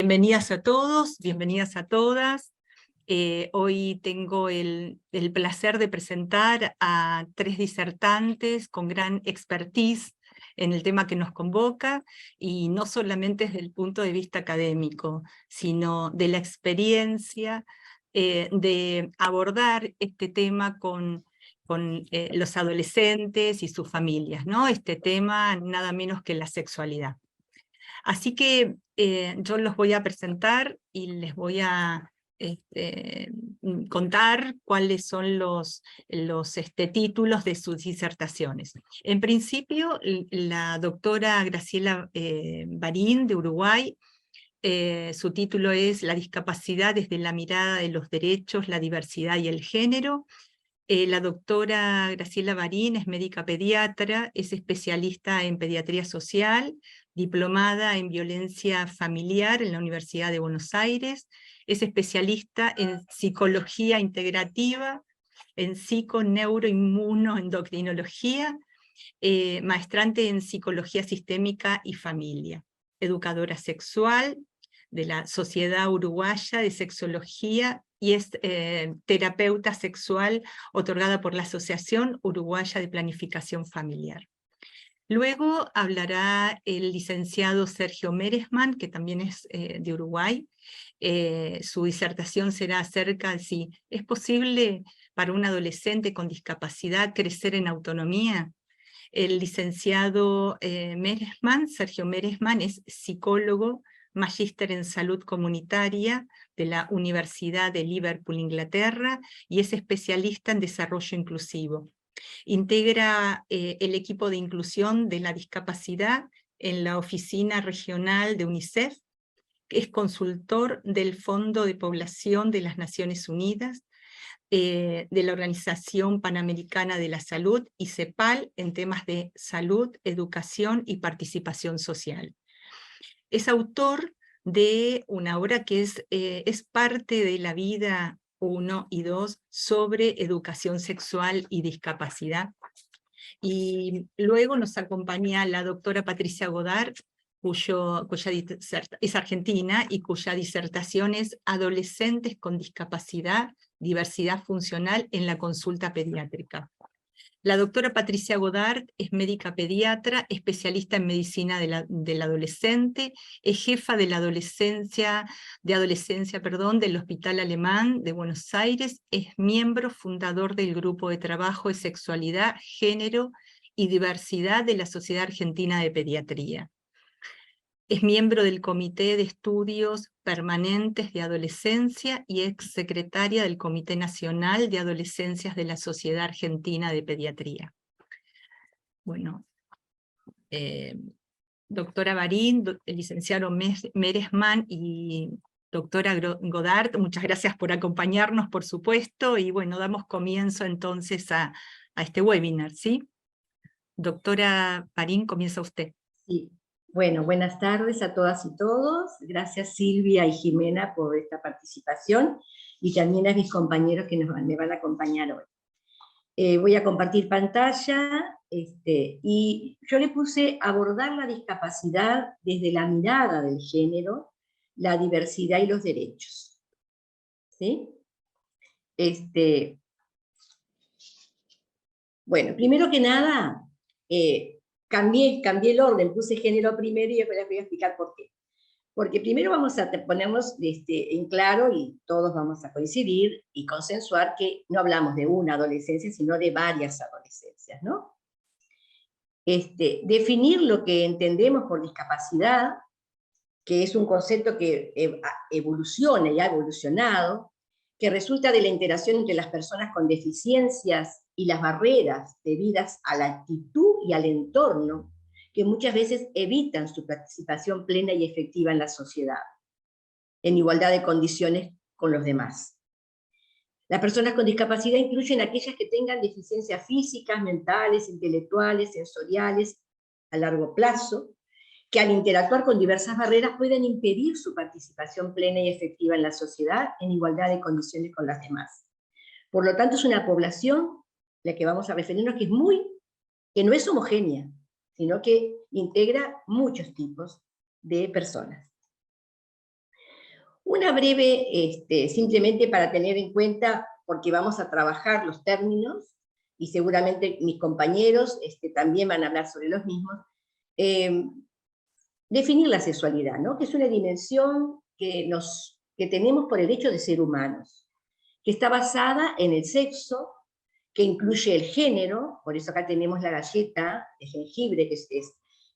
Bienvenidas a todos, bienvenidas a todas. Hoy tengo el placer de presentar a 3 disertantes con gran expertise en el tema que nos convoca, y no solamente desde el punto de vista académico, sino de la experiencia de abordar este tema con los adolescentes y sus familias, ¿no? Este tema nada menos que la sexualidad. Así que yo los voy a presentar y les voy a contar cuáles son los títulos de sus disertaciones. En principio, la doctora Graciela Barín, de Uruguay, su título es La discapacidad desde la mirada de los derechos, la diversidad y el género. La doctora Graciela Barín es médica pediatra, es especialista en pediatría social, diplomada en violencia familiar en la Universidad de Buenos Aires, es especialista en psicología integrativa, en psico-neuro-inmunoendocrinología, maestrante en psicología sistémica y familia, educadora sexual de la Sociedad Uruguaya de Sexología, y es terapeuta sexual otorgada por la Asociación Uruguaya de Planificación Familiar. Luego hablará el licenciado Sergio Meresman, que también es de Uruguay. Su disertación será acerca de si es posible para un adolescente con discapacidad crecer en autonomía. El licenciado Sergio Meresman, es psicólogo, magíster en salud comunitaria de la Universidad de Liverpool, Inglaterra, y es especialista en desarrollo inclusivo. Integra el equipo de inclusión de la discapacidad en la oficina regional de UNICEF, es consultor del Fondo de Población de las Naciones Unidas, de la Organización Panamericana de la Salud y CEPAL en temas de salud, educación y participación social. Es autor de una obra que es parte de la vida 1 y 2 sobre educación sexual y discapacidad. Y luego nos acompaña la doctora Patricia Godard, es argentina y cuya disertación es Adolescentes con discapacidad, diversidad funcional en la consulta pediátrica. La doctora Patricia Godard es médica pediatra, especialista en medicina del adolescente, es jefa de adolescencia del Hospital Alemán de Buenos Aires, es miembro fundador del Grupo de Trabajo de Sexualidad, Género y Diversidad de la Sociedad Argentina de Pediatría. Es miembro del Comité de Estudios Permanentes de Adolescencia y exsecretaria del Comité Nacional de Adolescencias de la Sociedad Argentina de Pediatría. Bueno, doctora Barín, el licenciado Meresman y doctora Godard, muchas gracias por acompañarnos, por supuesto, y bueno, damos comienzo entonces a este webinar, ¿sí? Doctora Barín, comienza usted. Sí. Bueno, buenas tardes a todas y todos. Gracias Silvia y Jimena por esta participación, y también a mis compañeros que me van a acompañar hoy. Voy a compartir pantalla, y yo le puse abordar la discapacidad desde la mirada del género, la diversidad y los derechos. ¿Sí? Bueno, primero que nada, cambié el orden, puse género primero y después les voy a explicar por qué. Porque primero vamos a ponernos en claro, y todos vamos a coincidir y consensuar que no hablamos de una adolescencia, sino de varias adolescencias, ¿no? Definir lo que entendemos por discapacidad, que es un concepto que evoluciona y ha evolucionado, que resulta de la interacción entre las personas con deficiencias y las barreras debidas a la actitud y al entorno, que muchas veces evitan su participación plena y efectiva en la sociedad, en igualdad de condiciones con los demás. Las personas con discapacidad incluyen aquellas que tengan deficiencias físicas, mentales, intelectuales, sensoriales, a largo plazo, que al interactuar con diversas barreras pueden impedir su participación plena y efectiva en la sociedad en igualdad de condiciones con las demás. Por lo tanto, es una población, la que vamos a referirnos, que no es homogénea, sino que integra muchos tipos de personas. Una breve, simplemente para tener en cuenta, porque vamos a trabajar los términos, y seguramente mis compañeros también van a hablar sobre los mismos. Definir la sexualidad, ¿no? Que es una dimensión que tenemos por el hecho de ser humanos, que está basada en el sexo, que incluye el género, por eso acá tenemos la galleta de jengibre, que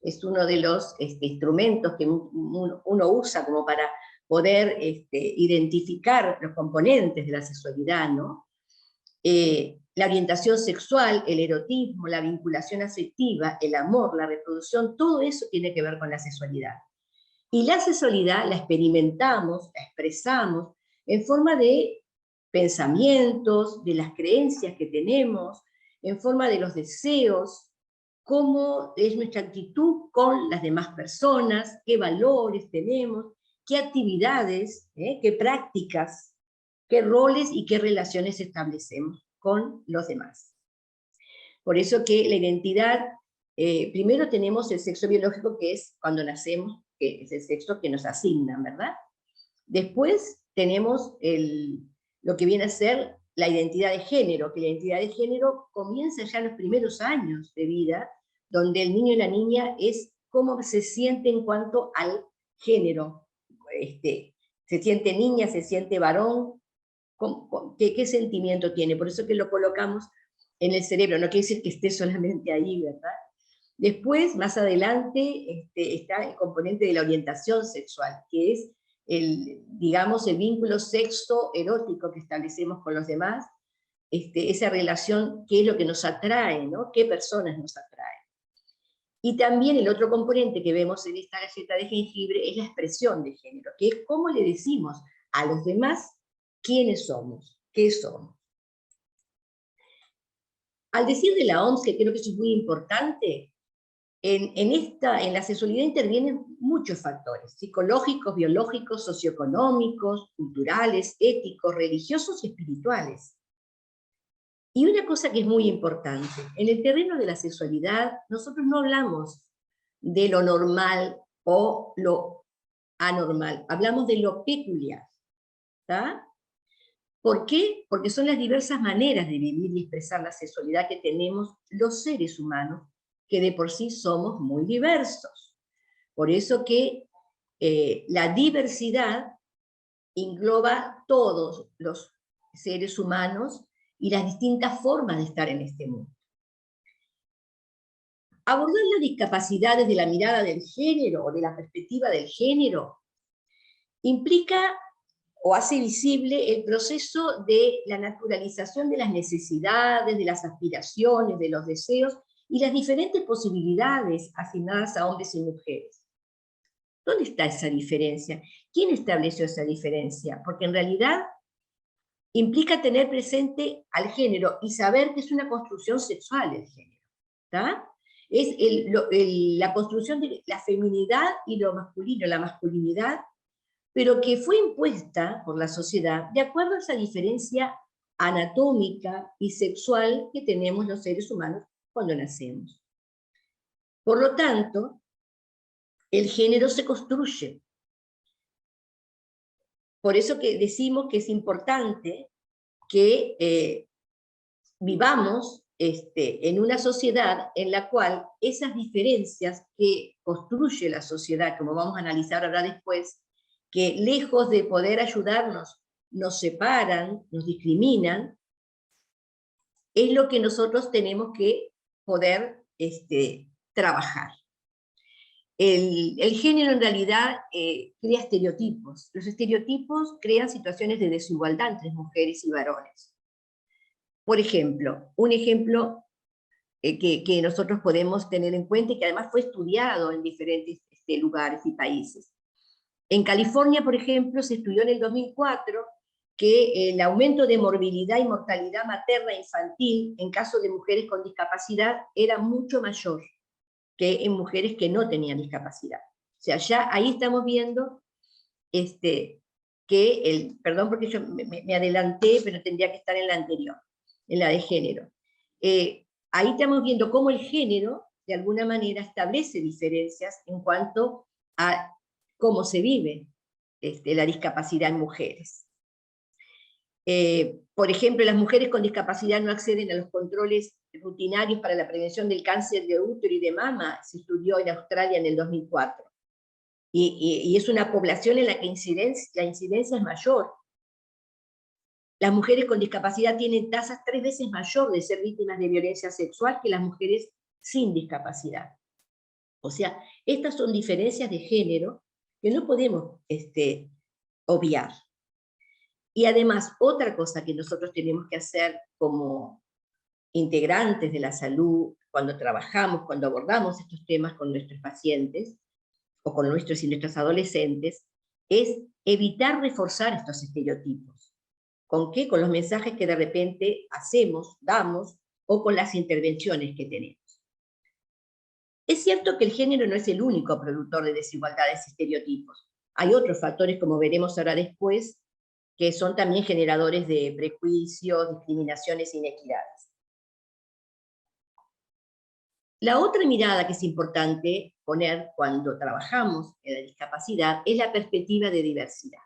es uno de los instrumentos que uno usa como para poder identificar los componentes de la sexualidad, ¿no? La orientación sexual, el erotismo, la vinculación afectiva, el amor, la reproducción, todo eso tiene que ver con la sexualidad. Y la sexualidad la experimentamos, la expresamos en forma de pensamientos, de las creencias que tenemos, en forma de los deseos, cómo es nuestra actitud con las demás personas, qué valores tenemos, qué actividades, qué prácticas, qué roles y qué relaciones establecemos con los demás. Por eso que la identidad, primero tenemos el sexo biológico, que es cuando nacemos, que es el sexo que nos asignan, ¿verdad? Después tenemos lo que viene a ser la identidad de género, que la identidad de género comienza ya en los primeros años de vida, donde el niño y la niña es cómo se siente en cuanto al género. Se siente niña, se siente varón, ¿qué sentimiento tiene? Por eso que lo colocamos en el cerebro, no quiere decir que esté solamente ahí, ¿verdad? Después, más adelante, está el componente de la orientación sexual, que es digamos, el vínculo sexo-erótico que establecemos con los demás, esa relación, qué es lo que nos atrae, ¿no? Qué personas nos atraen. Y también el otro componente que vemos en esta galleta de jengibre es la expresión de género, que es cómo le decimos a los demás quiénes somos, qué somos. Al decir de la OMS, que creo que eso es muy importante, en la sexualidad intervienen muchos factores, psicológicos, biológicos, socioeconómicos, culturales, éticos, religiosos y espirituales. Y una cosa que es muy importante, en el terreno de la sexualidad, nosotros no hablamos de lo normal o lo anormal, hablamos de lo peculiar, ¿está? ¿Por qué? Porque son las diversas maneras de vivir y expresar la sexualidad que tenemos los seres humanos, que de por sí somos muy diversos. Por eso que la diversidad engloba todos los seres humanos y las distintas formas de estar en este mundo. Abordar la discapacidad desde la mirada del género o de la perspectiva del género implica o hace visible el proceso de la naturalización de las necesidades, de las aspiraciones, de los deseos y las diferentes posibilidades asignadas a hombres y mujeres. ¿Dónde está esa diferencia? ¿Quién estableció esa diferencia? Porque en realidad implica tener presente al género y saber que es una construcción sexual el género, ¿está? Es la construcción de la feminidad y lo masculino, la masculinidad, pero que fue impuesta por la sociedad de acuerdo a esa diferencia anatómica y sexual que tenemos los seres humanos cuando nacemos. Por lo tanto, el género se construye. Por eso que decimos que es importante que vivamos en una sociedad en la cual esas diferencias que construye la sociedad, como vamos a analizar ahora después, que lejos de poder ayudarnos, nos separan, nos discriminan, es lo que nosotros tenemos que poder trabajar. El género en realidad crea estereotipos. Los estereotipos crean situaciones de desigualdad entre mujeres y varones. Por ejemplo, un ejemplo que nosotros podemos tener en cuenta y que además fue estudiado en diferentes lugares y países. En California, por ejemplo, se estudió en el 2004 que el aumento de morbilidad y mortalidad materna e infantil en caso de mujeres con discapacidad era mucho mayor que en mujeres que no tenían discapacidad. O sea, ya ahí estamos viendo perdón porque yo me adelanté, pero tendría que estar en la anterior, en la de género. Ahí estamos viendo cómo el género, de alguna manera, establece diferencias en cuanto a cómo se vive la discapacidad en mujeres. Por ejemplo, las mujeres con discapacidad no acceden a los controles rutinarios para la prevención del cáncer de útero y de mama, se estudió en Australia en el 2004. Y es una población en la que la incidencia es mayor. Las mujeres con discapacidad tienen tasas 3 veces mayor de ser víctimas de violencia sexual que las mujeres sin discapacidad. O sea, estas son diferencias de género que no podemos obviar. Y además, otra cosa que nosotros tenemos que hacer como integrantes de la salud, cuando trabajamos, cuando abordamos estos temas con nuestros pacientes, o con nuestros y nuestras adolescentes, es evitar reforzar estos estereotipos. ¿Con qué? Con los mensajes que de repente hacemos, damos, o con las intervenciones que tenemos. Es cierto que el género no es el único productor de desigualdades y estereotipos. Hay otros factores, como veremos ahora después, que son también generadores de prejuicios, discriminaciones e inequidades. La otra mirada que es importante poner cuando trabajamos en la discapacidad es la perspectiva de diversidad.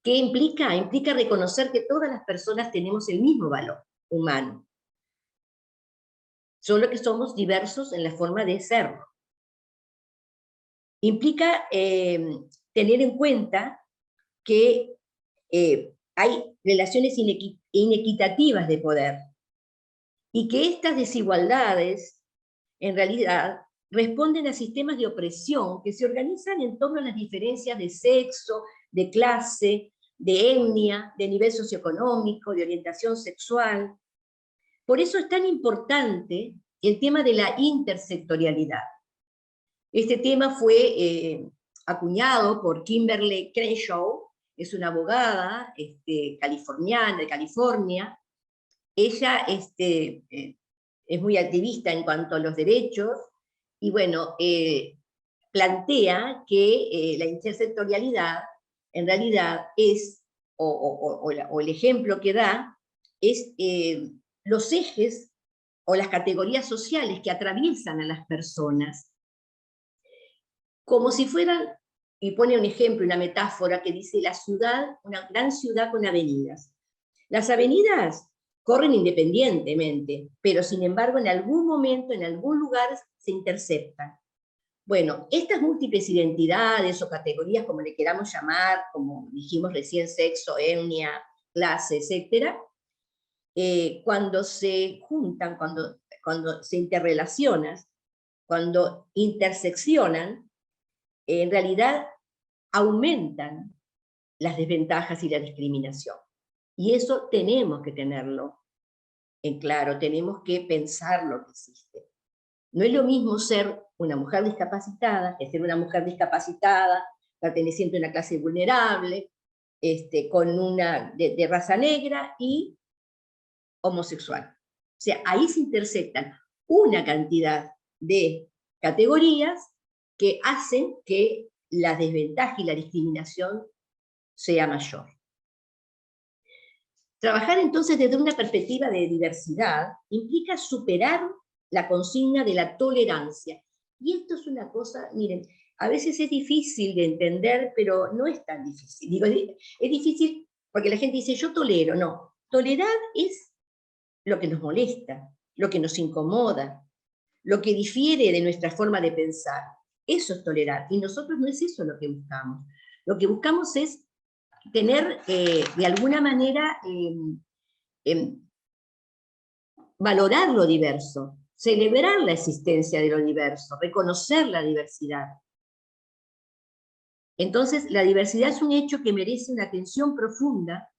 ¿Qué implica? Implica reconocer que todas las personas tenemos el mismo valor humano, solo que somos diversos en la forma de serlo. Implica tener en cuenta que hay relaciones inequitativas de poder, y que estas desigualdades, en realidad, responden a sistemas de opresión que se organizan en torno a las diferencias de sexo, de clase, de etnia, de nivel socioeconómico, de orientación sexual. Por eso es tan importante el tema de la intersectorialidad. Este tema fue acuñado por Kimberly Crenshaw, es una abogada californiana, de California. Ella es muy activista en cuanto a los derechos, y bueno, plantea que la intersectorialidad en realidad es, o el ejemplo que da, es los ejes o las categorías sociales que atraviesan a las personas, como si fueran, y pone un ejemplo, una metáfora que dice la ciudad, una gran ciudad con avenidas. Las avenidas corren independientemente, pero sin embargo en algún momento, en algún lugar se interceptan. Bueno, estas múltiples identidades o categorías, como le queramos llamar, como dijimos recién, sexo, etnia, clase, etc., cuando se juntan, cuando se interrelacionan, cuando interseccionan, en realidad aumentan las desventajas y la discriminación. Y eso tenemos que tenerlo en claro, tenemos que pensar lo que existe. No es lo mismo ser una mujer discapacitada que ser una mujer discapacitada, perteneciente a una clase vulnerable, de raza negra y homosexual. O sea, ahí se intersectan una cantidad de categorías que hacen que la desventaja y la discriminación sea mayor. Trabajar entonces desde una perspectiva de diversidad implica superar la consigna de la tolerancia. Y esto es una cosa, miren, a veces es difícil de entender, pero no es tan difícil. Digo, es difícil porque la gente dice, yo tolero. No, tolerar es lo que nos molesta, lo que nos incomoda, lo que difiere de nuestra forma de pensar. Eso es tolerar, y nosotros no es eso lo que buscamos. Lo que buscamos es tener, de alguna manera, valorar lo diverso, celebrar la existencia de lo diverso, reconocer la diversidad. Entonces, la diversidad es un hecho que merece una atención profunda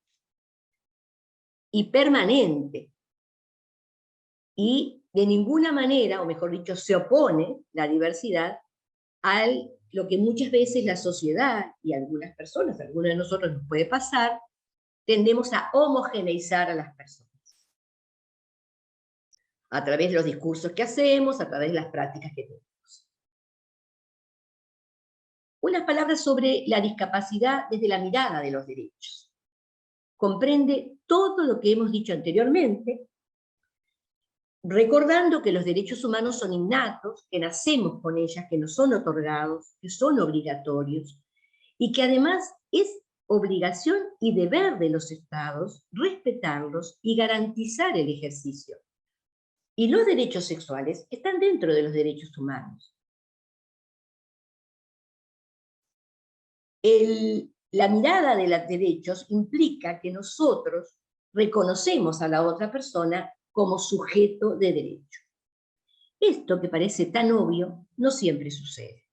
y permanente, y de ninguna manera, o mejor dicho, se opone la diversidad a lo que muchas veces la sociedad y algunas personas, algunos de nosotros nos puede pasar, tendemos a homogeneizar a las personas. A través de los discursos que hacemos, a través de las prácticas que tenemos. Unas palabras sobre la discapacidad desde la mirada de los derechos. Comprende todo lo que hemos dicho anteriormente, recordando que los derechos humanos son innatos, que nacemos con ellas, que nos son otorgados, que son obligatorios, y que además es obligación y deber de los estados respetarlos y garantizar el ejercicio. Y los derechos sexuales están dentro de los derechos humanos. La mirada de los derechos implica que nosotros reconocemos a la otra persona como sujeto de derecho. Esto que parece tan obvio no siempre sucede.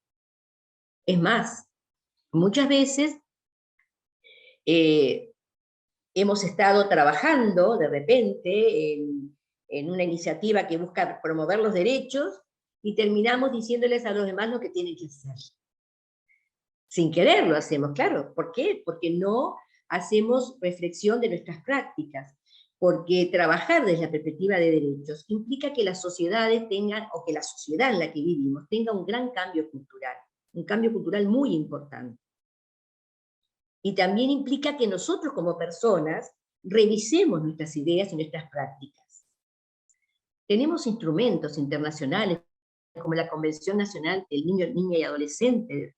Es más, muchas veces hemos estado trabajando de repente en una iniciativa que busca promover los derechos y terminamos diciéndoles a los demás lo que tienen que hacer. Sin querer lo hacemos, claro. ¿Por qué? Porque no hacemos reflexión de nuestras prácticas. Porque trabajar desde la perspectiva de derechos implica que las sociedades tengan, o que la sociedad en la que vivimos tenga un gran cambio cultural muy importante. Y también implica que nosotros como personas revisemos nuestras ideas y nuestras prácticas. Tenemos instrumentos internacionales como la Convención Nacional del Niño, Niña y Adolescente,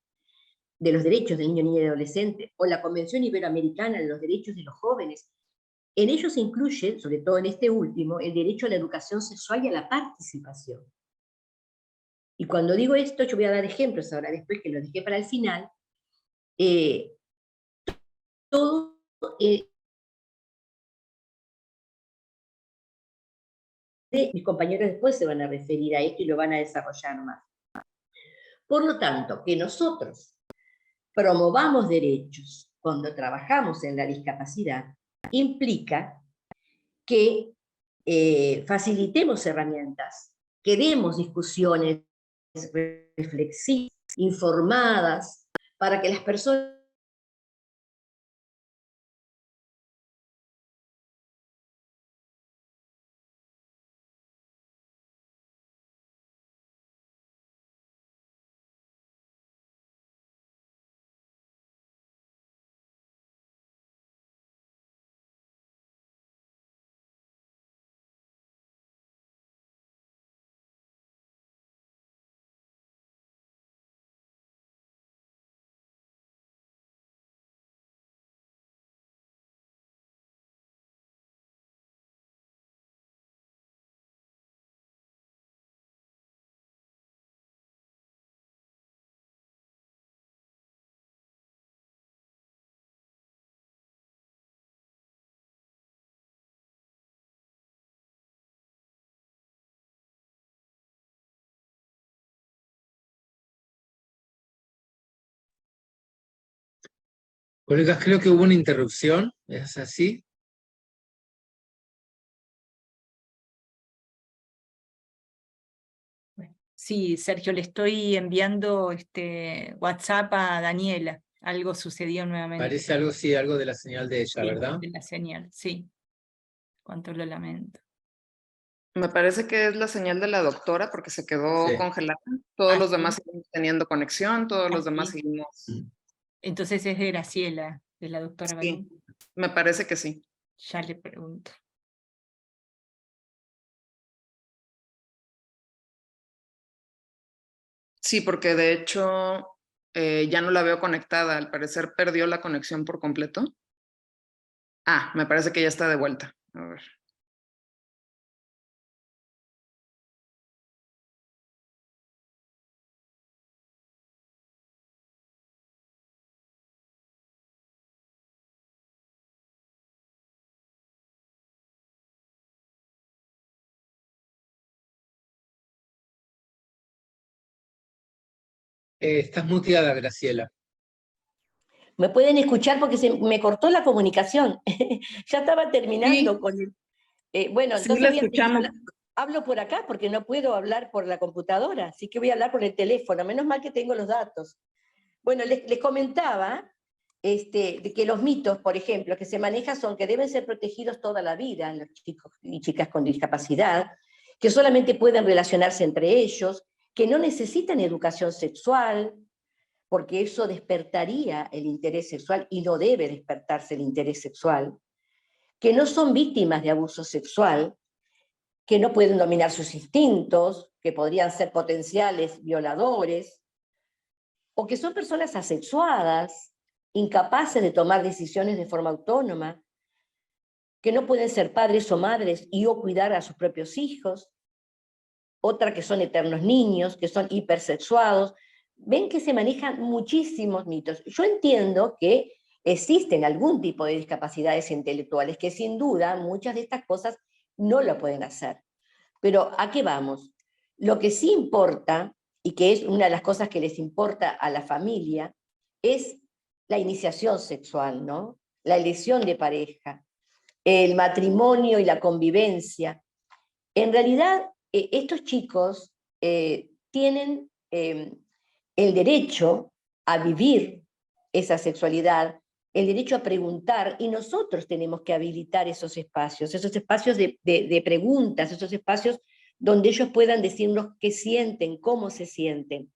de los derechos del niño, niña y adolescente, o la Convención Iberoamericana de los Derechos de los Jóvenes. En ellos se incluye, sobre todo en este último, el derecho a la educación sexual y a la participación. Y cuando digo esto, yo voy a dar ejemplos ahora, después que lo dejé para el final, todo mis compañeros después se van a referir a esto y lo van a desarrollar más. Por lo tanto, que nosotros promovamos derechos cuando trabajamos en la discapacidad implica que facilitemos herramientas, que demos discusiones reflexivas, informadas, para que las personas Colegas, creo que hubo una interrupción, ¿es así? Sí, Sergio, le estoy enviando WhatsApp a Daniela. Algo sucedió nuevamente. Parece algo, sí, algo de la señal de ella, Sí, ¿verdad? de la señal, sí. Cuánto lo lamento. Me parece que es la señal de la doctora porque se quedó Sí. congelada. Todos los ¿sí? demás seguimos teniendo conexión, todos los demás ¿Sí? seguimos. Entonces es de Graciela, de la doctora Sí, Balín. me parece que sí. Ya le pregunto. Sí, porque de hecho ya no la veo conectada. Al parecer perdió la conexión por completo. Ah, me parece que ya está de vuelta. A ver. Estás muteada, Graciela. me pueden escuchar porque me cortó la comunicación. Ya estaba terminando Sí. con el... bueno, Sí, entonces la escuchamos. hablo por acá porque no puedo hablar por la computadora, así que voy a hablar por el teléfono. Menos mal que tengo los datos. Bueno, les comentaba de que los mitos, por ejemplo, que se manejan son que deben ser protegidos toda la vida, los chicos y chicas con discapacidad, que solamente pueden relacionarse entre ellos, que no necesitan educación sexual, porque eso despertaría el interés sexual y no debe despertarse el interés sexual, que no son víctimas de abuso sexual, que no pueden dominar sus instintos, que podrían ser potenciales violadores, o que son personas asexuadas, incapaces de tomar decisiones de forma autónoma, que no pueden ser padres o madres y o cuidar a sus propios hijos, otra que son eternos niños, que son hipersexuados. Ven que se manejan muchísimos mitos. Yo entiendo que existen algún tipo de discapacidades intelectuales, que sin duda muchas de estas cosas no lo pueden hacer. Pero ¿a qué vamos? Lo que sí importa, y que es una de las cosas que les importa a la familia, es la iniciación sexual, ¿no? La elección de pareja, el matrimonio y la convivencia. En realidad, estos chicos tienen el derecho a vivir esa sexualidad, el derecho a preguntar, y nosotros tenemos que habilitar esos espacios de preguntas, esos espacios donde ellos puedan decirnos qué sienten, cómo se sienten.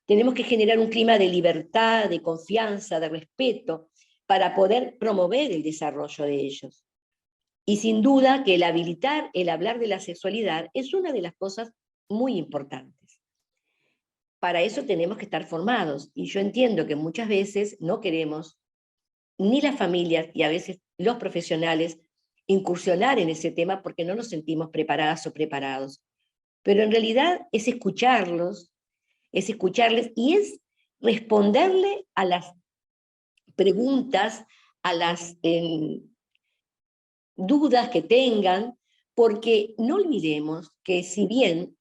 Tenemos que generar un clima de libertad, de confianza, de respeto, para poder promover el desarrollo de ellos. Y sin duda que el habilitar, el hablar de la sexualidad es una de las cosas muy importantes. Para eso tenemos que estar formados, y yo entiendo que muchas veces no queremos, ni las familias y a veces los profesionales, incursionar en ese tema porque no nos sentimos preparadas o preparados. Pero en realidad es escucharlos, es escucharles y es responderle a las preguntas, a las dudas que tengan, porque no olvidemos que si bien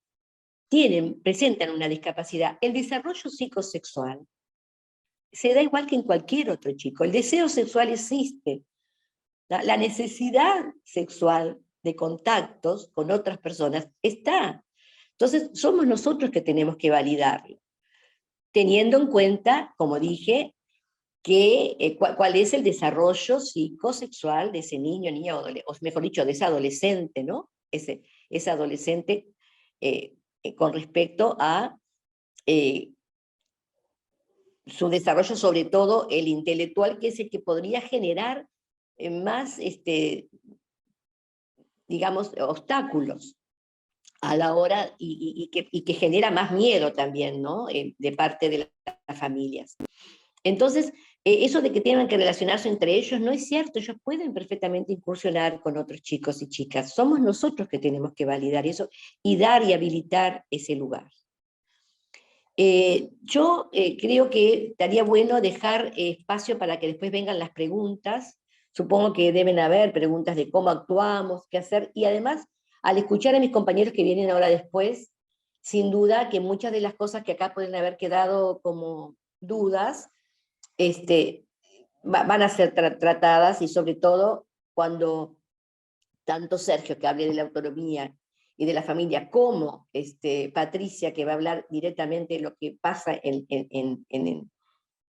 presentan una discapacidad, el desarrollo psicosexual se da igual que en cualquier otro chico. El deseo sexual existe. La necesidad sexual de contactos con otras personas está. Entonces, somos nosotros que tenemos que validarlo, teniendo en cuenta, como dije, cuál es el desarrollo psicosexual de ese niño, niña, o mejor dicho, de ese adolescente, ¿no? Ese adolescente con respecto a su desarrollo, sobre todo el intelectual, que es el que podría generar más, digamos, obstáculos a la hora, y que genera más miedo también, ¿no? De parte de las familias. Entonces, eso de que tengan que relacionarse entre ellos no es cierto. Ellos pueden perfectamente incursionar con otros chicos y chicas. Somos nosotros que tenemos que validar eso y dar y habilitar ese lugar. Yo creo que estaría bueno dejar espacio para que después vengan las preguntas. Supongo que deben haber preguntas de cómo actuamos, qué hacer, y además, al escuchar a mis compañeros que vienen ahora después, sin duda que muchas de las cosas que acá pueden haber quedado como dudas, van a ser tratadas, y sobre todo cuando tanto Sergio, que hable de la autonomía y de la familia, como Patricia, que va a hablar directamente de lo que pasa en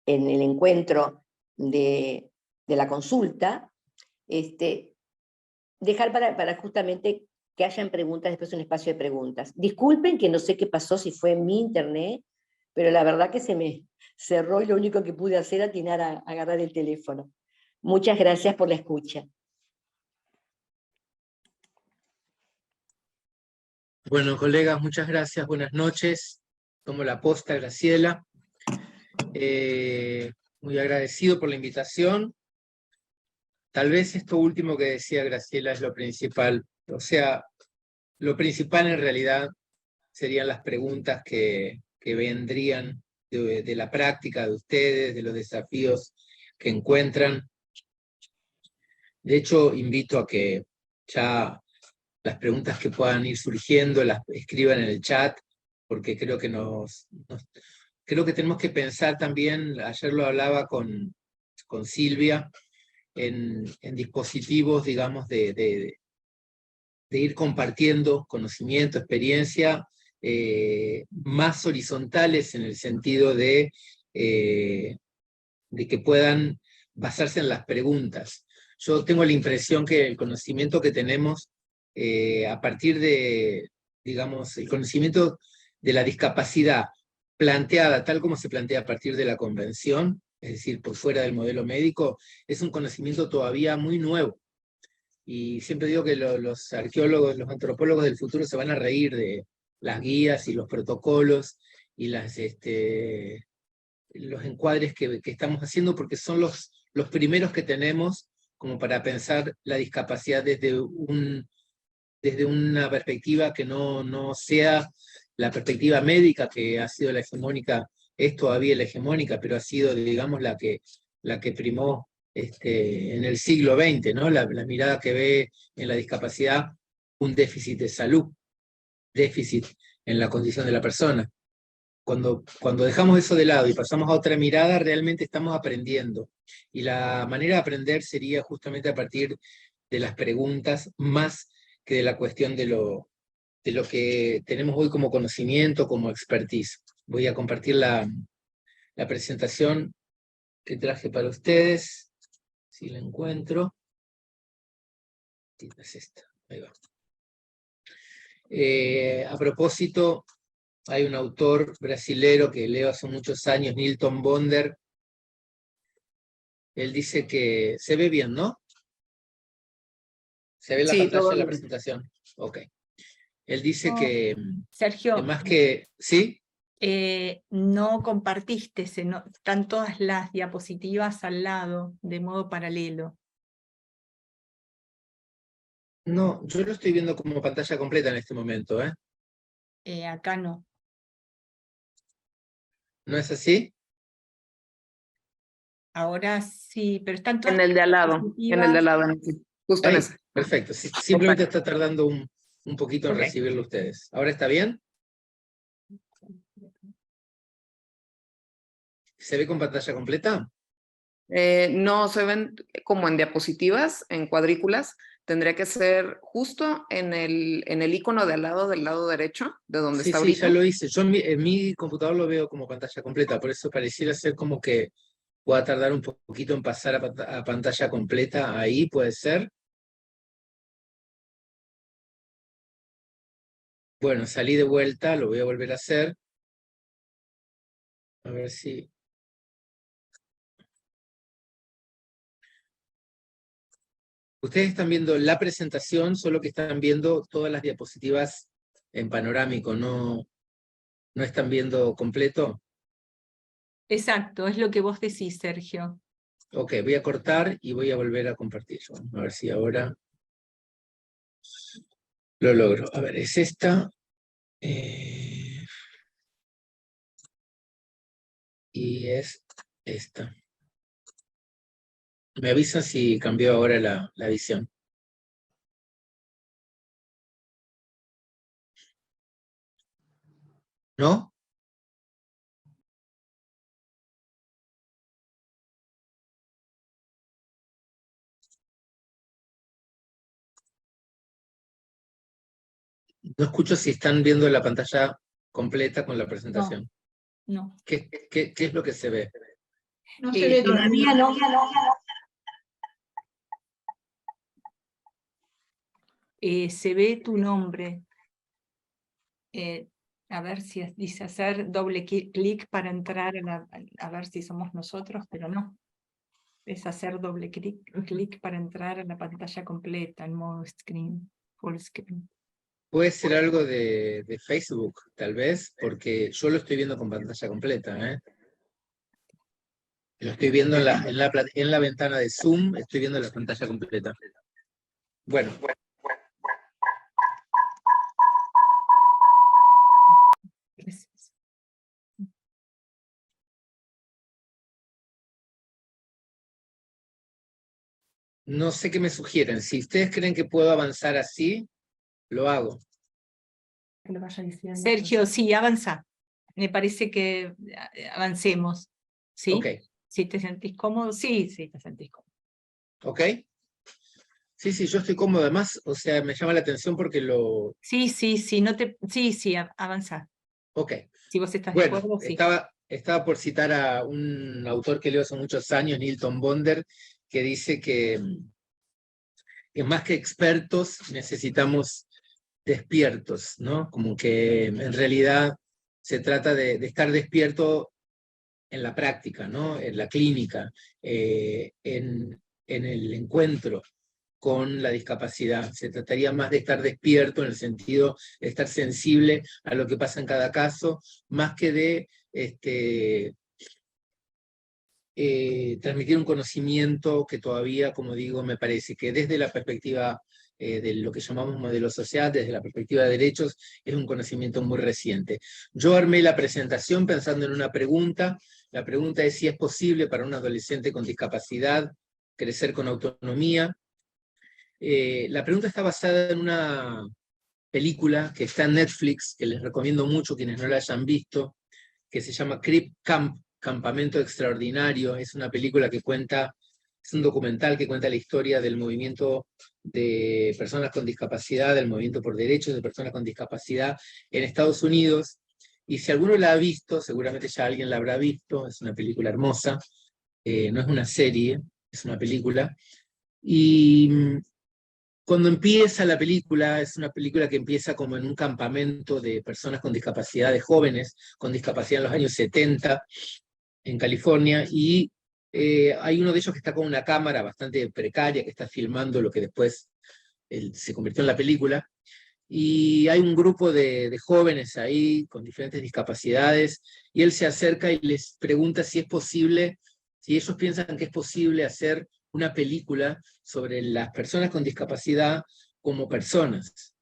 el encuentro de la consulta, dejar para justamente que hayan preguntas, después un espacio de preguntas. Disculpen que no sé qué pasó, si fue en mi internet, pero la verdad que se me cerró y lo único que pude hacer era atinar a agarrar el teléfono. Muchas gracias por la escucha. Bueno, colegas, muchas gracias, buenas noches. Tomo la posta, Graciela. Muy agradecido por la invitación. Tal vez esto último que decía Graciela es lo principal. O sea, lo principal en realidad serían las preguntas que vendrían de la práctica de ustedes, de los desafíos que encuentran. De hecho, invito a que ya las preguntas que puedan ir surgiendo las escriban en el chat, porque creo que creo que tenemos que pensar también, ayer lo hablaba con Silvia, en dispositivos, digamos, de ir compartiendo conocimiento, experiencia, más horizontales en el sentido de que puedan basarse en las preguntas. Yo tengo la impresión que el conocimiento que tenemos a partir de, digamos, el conocimiento de la discapacidad planteada tal como se plantea a partir de la convención, es decir, por fuera del modelo médico, es un conocimiento todavía muy nuevo. Y siempre digo que los arqueólogos, los antropólogos del futuro se van a reír de las guías y los protocolos y las encuadres que estamos haciendo, porque son los primeros que tenemos como para pensar la discapacidad desde una perspectiva que no sea la perspectiva médica, que ha sido la hegemónica, es todavía la hegemónica, pero ha sido, digamos, la que primó en el siglo XX, ¿no? La mirada que ve en la discapacidad un déficit de salud, déficit en la condición de la persona. Cuando dejamos eso de lado y pasamos a otra mirada, realmente estamos aprendiendo. Y la manera de aprender sería justamente a partir de las preguntas, más que de la cuestión de lo que tenemos hoy como conocimiento, como expertise. Voy a compartir la presentación que traje para ustedes, si la encuentro. Es esta, ahí va. A propósito, hay un autor brasilero que leo hace muchos años, Nilton Bonder. Él dice que se ve bien, ¿no? ¿Se ve la pantalla de la presentación? Ok. Él dice que Sergio, más que... ¿Sí? no compartiste, están todas las diapositivas al lado, de modo paralelo. No, yo lo estoy viendo como pantalla completa en este momento, ¿eh? Acá no. ¿No es así? Ahora sí, pero están todas En el de al lado, en el de al lado, justo en Ahí, ese. perfecto. Simplemente está tardando un poquito en Ok. recibirlo ustedes. ¿Ahora está bien? ¿Se ve con pantalla completa? No, se ven como en diapositivas, en cuadrículas. Tendría que ser justo en el icono de al lado, del lado derecho, de donde Sí, está sí, ahorita. ya lo hice. Yo en mi computador lo veo como pantalla completa, por eso pareciera ser como que pueda tardar un poquito en pasar a pantalla completa. Ahí puede ser. Bueno, salí de vuelta, lo voy a volver a hacer. A ver si... Ustedes están viendo la presentación, solo que están viendo todas las diapositivas en panorámico, no están viendo completo. Exacto, es lo que vos decís, Sergio. Ok, voy a cortar y voy a volver a compartir. A ver si ahora lo logro. A ver, es esta. Y es esta. Me avisan si cambió ahora la visión. ¿No? No escucho si están viendo la pantalla completa con la presentación. No. ¿Qué es lo que se ve? No se ve todavía, no. Se ve tu nombre. A ver si dice hacer doble clic para entrar a ver si somos nosotros, pero no. Es hacer doble clic para entrar a la pantalla completa, en modo screen, full screen. Puede ser algo de Facebook, tal vez, porque yo lo estoy viendo con pantalla completa, ¿eh? Lo estoy viendo en la ventana de Zoom, estoy viendo la pantalla completa. Bueno. No sé qué me sugieren. Si ustedes creen que puedo avanzar así, lo hago. Sergio, sí, avanza. Me parece que avancemos. ¿Sí? Ok. Si te sentís cómodo, sí, te sentís cómodo. ¿Ok? Sí, yo estoy cómodo. Además, o sea, me llama la atención porque lo... Sí, avanza. Ok. Si vos estás de Bueno, acuerdo, sí. estaba por citar a un autor que leo hace muchos años, Nilton Bonder, que dice que más que expertos necesitamos despiertos, ¿no? Como que en realidad se trata de estar despierto en la práctica, ¿no? En la clínica, en el encuentro con la discapacidad. Se trataría más de estar despierto en el sentido de estar sensible a lo que pasa en cada caso, más que de transmitir un conocimiento que todavía, como digo, me parece que desde la perspectiva de lo que llamamos modelo social, desde la perspectiva de derechos, es un conocimiento muy reciente. Yo armé la presentación pensando en una pregunta. La pregunta es si es posible para un adolescente con discapacidad crecer con autonomía. La pregunta está basada en una película que está en Netflix, que les recomiendo mucho quienes no la hayan visto, que se llama Crip Camp, Campamento Extraordinario. Es una película que cuenta, es un documental que cuenta la historia del movimiento de personas con discapacidad, del movimiento por derechos de personas con discapacidad en Estados Unidos. Y si alguno la ha visto, seguramente ya alguien la habrá visto, es una película hermosa, no es una serie, es una película. Y cuando empieza la película, es una película que empieza como en un campamento de personas con discapacidad, de jóvenes con discapacidad en los años 70 en California, y hay uno de ellos que está con una cámara bastante precaria, que está filmando lo que después se convirtió en la película, y hay un grupo de jóvenes ahí con diferentes discapacidades, y él se acerca y les pregunta si es posible, si ellos piensan que es posible hacer una película sobre las personas con discapacidad como personas.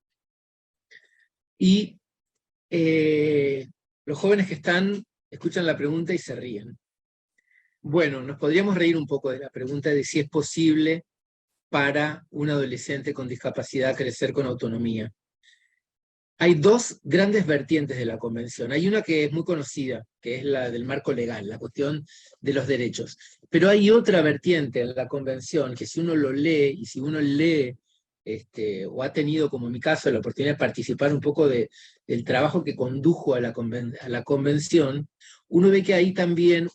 Y los jóvenes que están escuchan la pregunta y se ríen. Bueno, nos podríamos reír un poco de la pregunta de si es posible para un adolescente con discapacidad crecer con autonomía. Hay dos grandes vertientes de la convención. Hay una que es muy conocida, que es la del marco legal, la cuestión de los derechos. Pero hay otra vertiente en la convención que si uno lo lee, y si uno lee, o ha tenido, como en mi caso, la oportunidad de participar un poco del trabajo que condujo a la convención, uno ve que hay también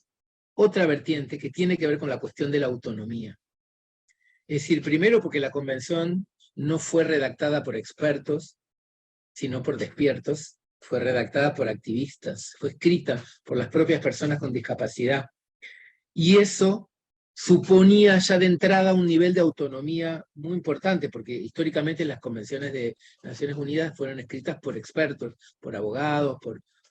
otra vertiente que tiene que ver con la cuestión de la autonomía. Es decir, primero porque la convención no fue redactada por expertos, sino por despiertos, fue redactada por activistas, fue escrita por las propias personas con discapacidad. Y eso suponía ya de entrada un nivel de autonomía muy importante, porque históricamente las convenciones de Naciones Unidas fueron escritas por expertos, por abogados,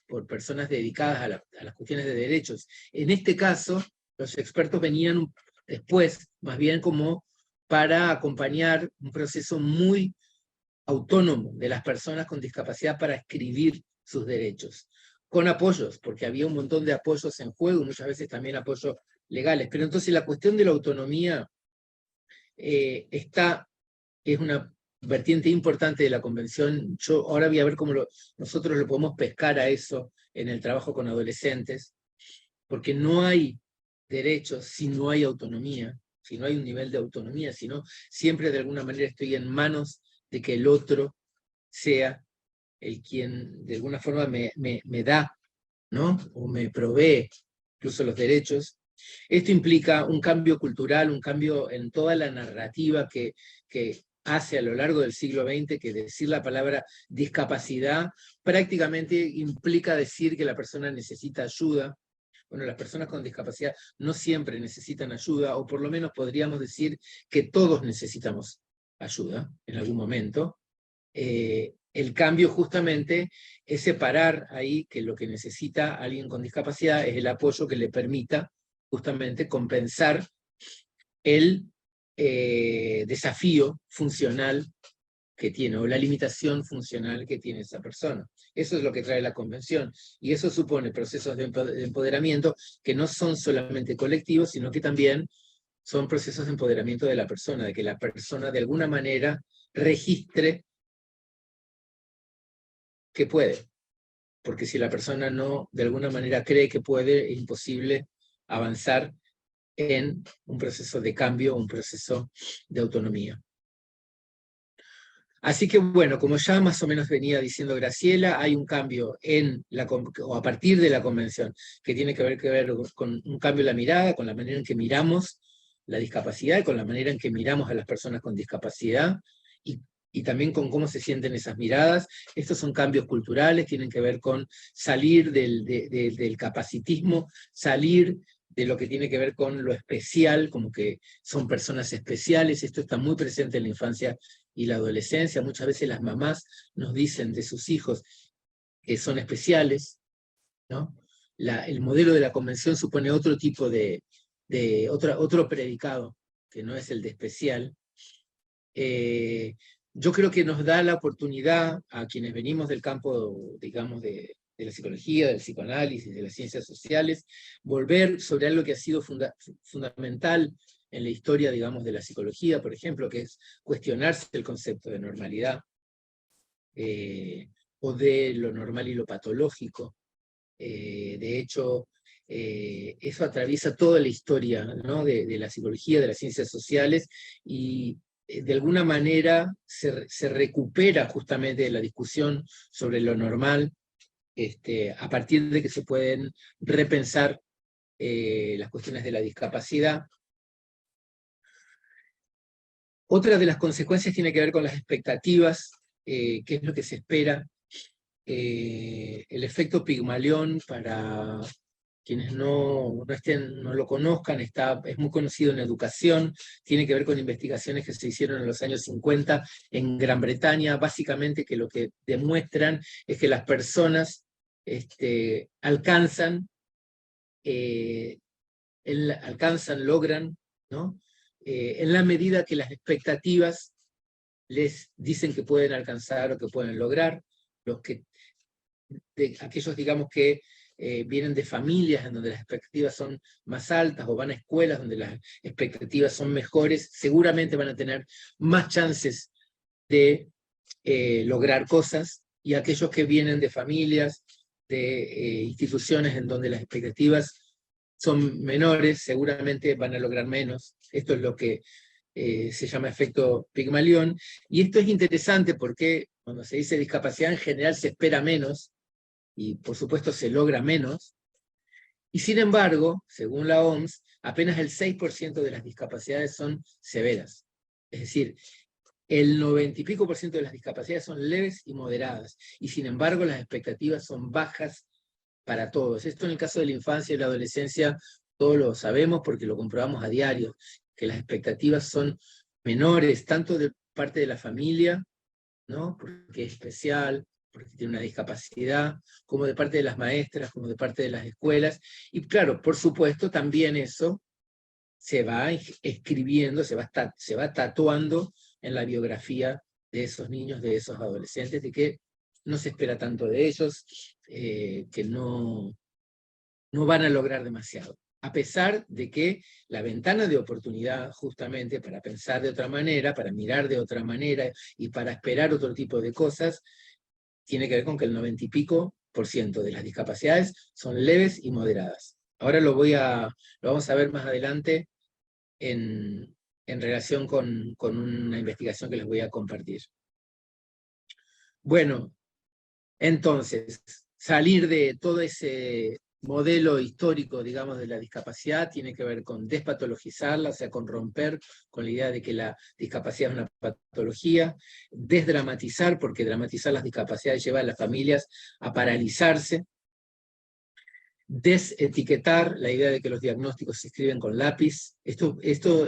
por personas dedicadas a las cuestiones de derechos. En este caso, los expertos venían después, más bien como para acompañar un proceso muy autónomo de las personas con discapacidad para escribir sus derechos, con apoyos, porque había un montón de apoyos en juego, muchas veces también apoyos legales. Pero entonces la cuestión de la autonomía es una vertiente importante de la convención. Yo ahora voy a ver cómo nosotros lo podemos pescar a eso en el trabajo con adolescentes, porque no hay derechos si no hay autonomía, si no hay un nivel de autonomía, sino siempre de alguna manera estoy en manos de que el otro sea el quien de alguna forma me da, ¿no? O me provee incluso los derechos. Esto implica un cambio cultural, un cambio en toda la narrativa que hace a lo largo del siglo XX, que decir la palabra discapacidad prácticamente implica decir que la persona necesita ayuda. Bueno, las personas con discapacidad no siempre necesitan ayuda, o por lo menos podríamos decir que todos necesitamos ayuda en algún momento. El cambio justamente es separar ahí que lo que necesita alguien con discapacidad es el apoyo que le permita justamente compensar el desafío funcional que tiene, o la limitación funcional que tiene esa persona. Eso es lo que trae la convención, y eso supone procesos de empoderamiento que no son solamente colectivos, sino que también son procesos de empoderamiento de la persona, de que la persona de alguna manera registre que puede, porque si la persona no de alguna manera cree que puede, es imposible avanzar en un proceso de cambio, un proceso de autonomía. Así que bueno, como ya más o menos venía diciendo Graciela, hay un cambio o a partir de la convención que tiene que ver con un cambio en la mirada, con la manera en que miramos la discapacidad, con la manera en que miramos a las personas con discapacidad, y también con cómo se sienten esas miradas. Estos son cambios culturales, tienen que ver con salir del capacitismo, salir de lo que tiene que ver con lo especial, como que son personas especiales. Esto está muy presente en la infancia y la adolescencia. Muchas veces las mamás nos dicen de sus hijos que son especiales, ¿no? El modelo de la convención supone otro tipo de otro predicado, que no es el de especial. Yo creo que nos da la oportunidad a quienes venimos del campo, digamos, de la psicología, del psicoanálisis, de las ciencias sociales, volver sobre algo que ha sido fundamental en la historia, digamos, de la psicología, por ejemplo, que es cuestionarse el concepto de normalidad, o de lo normal y lo patológico. De hecho, eso atraviesa toda la historia, ¿no? de la psicología, de las ciencias sociales, y de alguna manera se recupera justamente la discusión sobre lo normal, a partir de que se pueden repensar las cuestiones de la discapacidad. Otra de las consecuencias tiene que ver con las expectativas, qué es lo que se espera. El efecto Pigmalión, para quienes no lo conozcan, es muy conocido en educación, tiene que ver con investigaciones que se hicieron en los años 50 en Gran Bretaña, básicamente que lo que demuestran es que las personas logran, ¿no? En la medida que las expectativas les dicen que pueden alcanzar o que pueden lograr, aquellos, digamos, que vienen de familias en donde las expectativas son más altas, o van a escuelas donde las expectativas son mejores, seguramente van a tener más chances de lograr cosas, y aquellos que vienen de familias, de instituciones en donde las expectativas son menores, seguramente van a lograr menos. Esto es lo que se llama efecto Pigmalión, y esto es interesante porque cuando se dice discapacidad en general se espera menos, y por supuesto se logra menos, y sin embargo, según la OMS, apenas el 6% de las discapacidades son severas. Es decir, el 90 y pico % de las discapacidades son leves y moderadas, y sin embargo las expectativas son bajas para todos. Esto en el caso de la infancia y la adolescencia todos lo sabemos porque lo comprobamos a diario, que las expectativas son menores, tanto de parte de la familia, ¿no? Porque es especial, porque tiene una discapacidad, como de parte de las maestras, como de parte de las escuelas. Y claro, por supuesto, también eso se va escribiendo, se va tatuando en la biografía de esos niños, de esos adolescentes, de que no se espera tanto de ellos, que no van a lograr demasiado. A pesar de que la ventana de oportunidad, justamente para pensar de otra manera, para mirar de otra manera y para esperar otro tipo de cosas, tiene que ver con que el 90 y pico % de las discapacidades son leves y moderadas. Ahora lo vamos a ver más adelante en relación con una investigación que les voy a compartir. Bueno, entonces, salir de todo ese modelo histórico, digamos, de la discapacidad tiene que ver con despatologizarla, o sea, con romper con la idea de que la discapacidad es una patología, desdramatizar, porque dramatizar las discapacidades lleva a las familias a paralizarse, desetiquetar la idea de que los diagnósticos se escriben con lápiz. Esto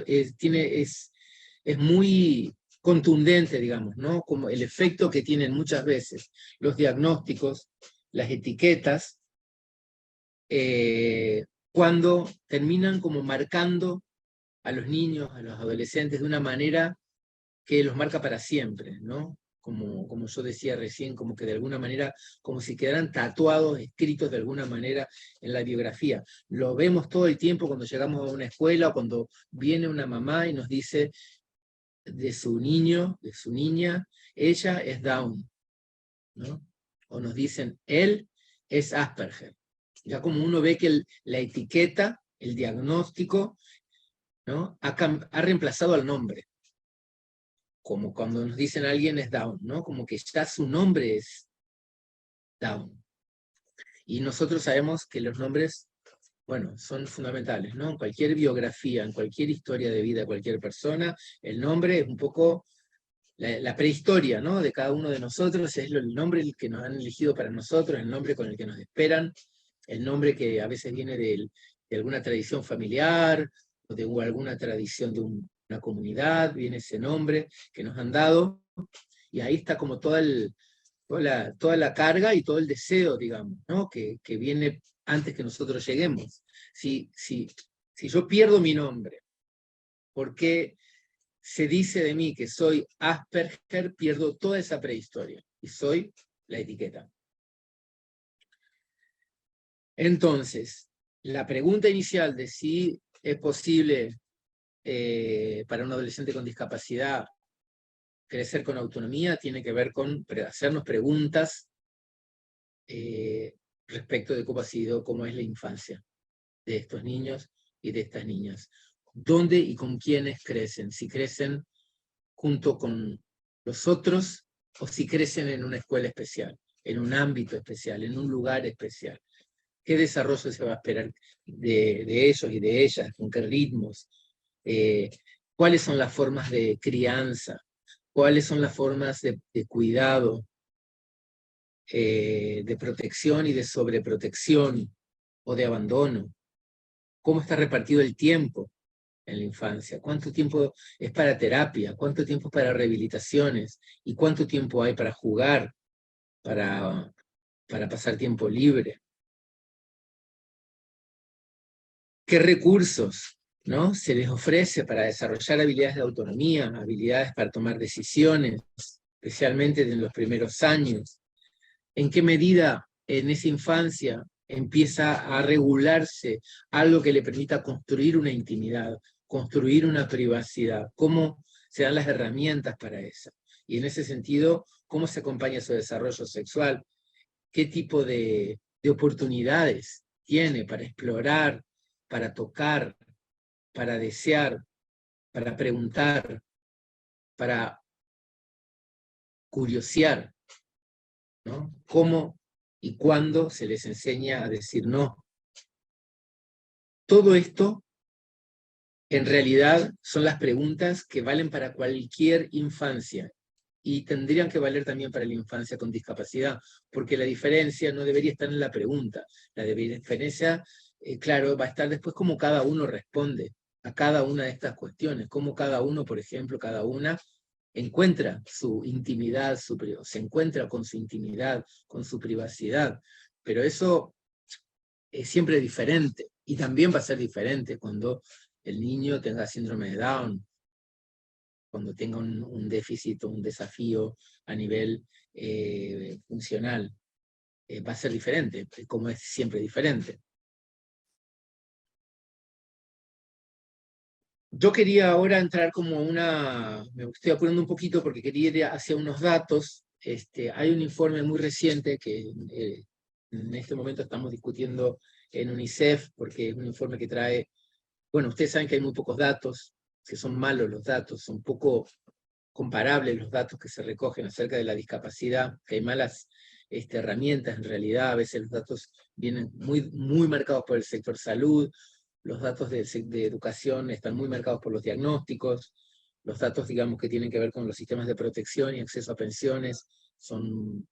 es muy contundente, digamos, ¿no? Como el efecto que tienen muchas veces los diagnósticos, las etiquetas, cuando terminan como marcando a los niños, a los adolescentes, de una manera que los marca para siempre, ¿no? Como yo decía recién, como que de alguna manera, como si quedaran tatuados, escritos de alguna manera en la biografía. Lo vemos todo el tiempo cuando llegamos a una escuela, o cuando viene una mamá y nos dice de su niño, de su niña, ella es Down, ¿no? O nos dicen, él es Asperger. Ya como uno ve que la etiqueta, el diagnóstico, ¿no? ha reemplazado al nombre. Como cuando nos dicen alguien es Down, ¿no? Como que ya su nombre es Down. Y nosotros sabemos que los nombres, bueno, son fundamentales, ¿no? En cualquier biografía, en cualquier historia de vida de cualquier persona, el nombre es un poco la prehistoria, ¿no? De cada uno de nosotros, es el nombre que nos han elegido para nosotros, el nombre con el que nos esperan, el nombre que a veces viene de alguna tradición familiar, o de alguna tradición de una comunidad, viene ese nombre que nos han dado, y ahí está como toda la carga y todo el deseo, digamos, ¿no? que viene antes que nosotros lleguemos. Si Si yo pierdo mi nombre, porque se dice de mí que soy Asperger, pierdo toda esa prehistoria y soy la etiqueta. Entonces, la pregunta inicial de si es posible para un adolescente con discapacidad crecer con autonomía tiene que ver con hacernos preguntas respecto de cómo ha sido, cómo es la infancia de estos niños y de estas niñas. ¿Dónde y con quiénes crecen? Si crecen junto con los otros o si crecen en una escuela especial, en un ámbito especial, en un lugar especial. ¿Qué desarrollo se va a esperar de ellos y de ellas? ¿Con qué ritmos? ¿Cuáles son las formas de crianza? ¿Cuáles son las formas de cuidado, de protección y de sobreprotección o de abandono? ¿Cómo está repartido el tiempo en la infancia? ¿Cuánto tiempo es para terapia? ¿Cuánto tiempo es para rehabilitaciones? ¿Y cuánto tiempo hay para jugar, para pasar tiempo libre? ¿Qué recursos, ¿no?, se les ofrece para desarrollar habilidades de autonomía, habilidades para tomar decisiones, especialmente en los primeros años? ¿En qué medida en esa infancia empieza a regularse algo que le permita construir una intimidad, construir una privacidad? ¿Cómo se dan las herramientas para eso? Y en ese sentido, ¿cómo se acompaña su desarrollo sexual? ¿Qué tipo de oportunidades tiene para explorar, para tocar, para desear, para preguntar, para curiosear, ¿no? ¿Cómo y cuándo se les enseña a decir no? Todo esto, en realidad, son las preguntas que valen para cualquier infancia y tendrían que valer también para la infancia con discapacidad, porque la diferencia no debería estar en la pregunta. La diferencia, claro, va a estar después cómo cada uno responde a cada una de estas cuestiones, cómo cada uno, por ejemplo, cada una encuentra su intimidad, se encuentra con su intimidad, con su privacidad, pero eso es siempre diferente, y también va a ser diferente cuando el niño tenga síndrome de Down, cuando tenga un déficit o un desafío a nivel funcional. Va a ser diferente, como es siempre diferente. Yo quería ahora entrar como me estoy apurando un poquito porque quería ir hacia unos datos. Hay un informe muy reciente que en este momento estamos discutiendo en UNICEF, porque es un informe que trae, bueno, ustedes saben que hay muy pocos datos, que son malos los datos, son poco comparables los datos que se recogen acerca de la discapacidad, que hay malas herramientas en realidad, a veces los datos vienen muy marcados por el sector salud, los datos de educación están muy marcados por los diagnósticos, los datos, digamos, que tienen que ver con los sistemas de protección y acceso a pensiones son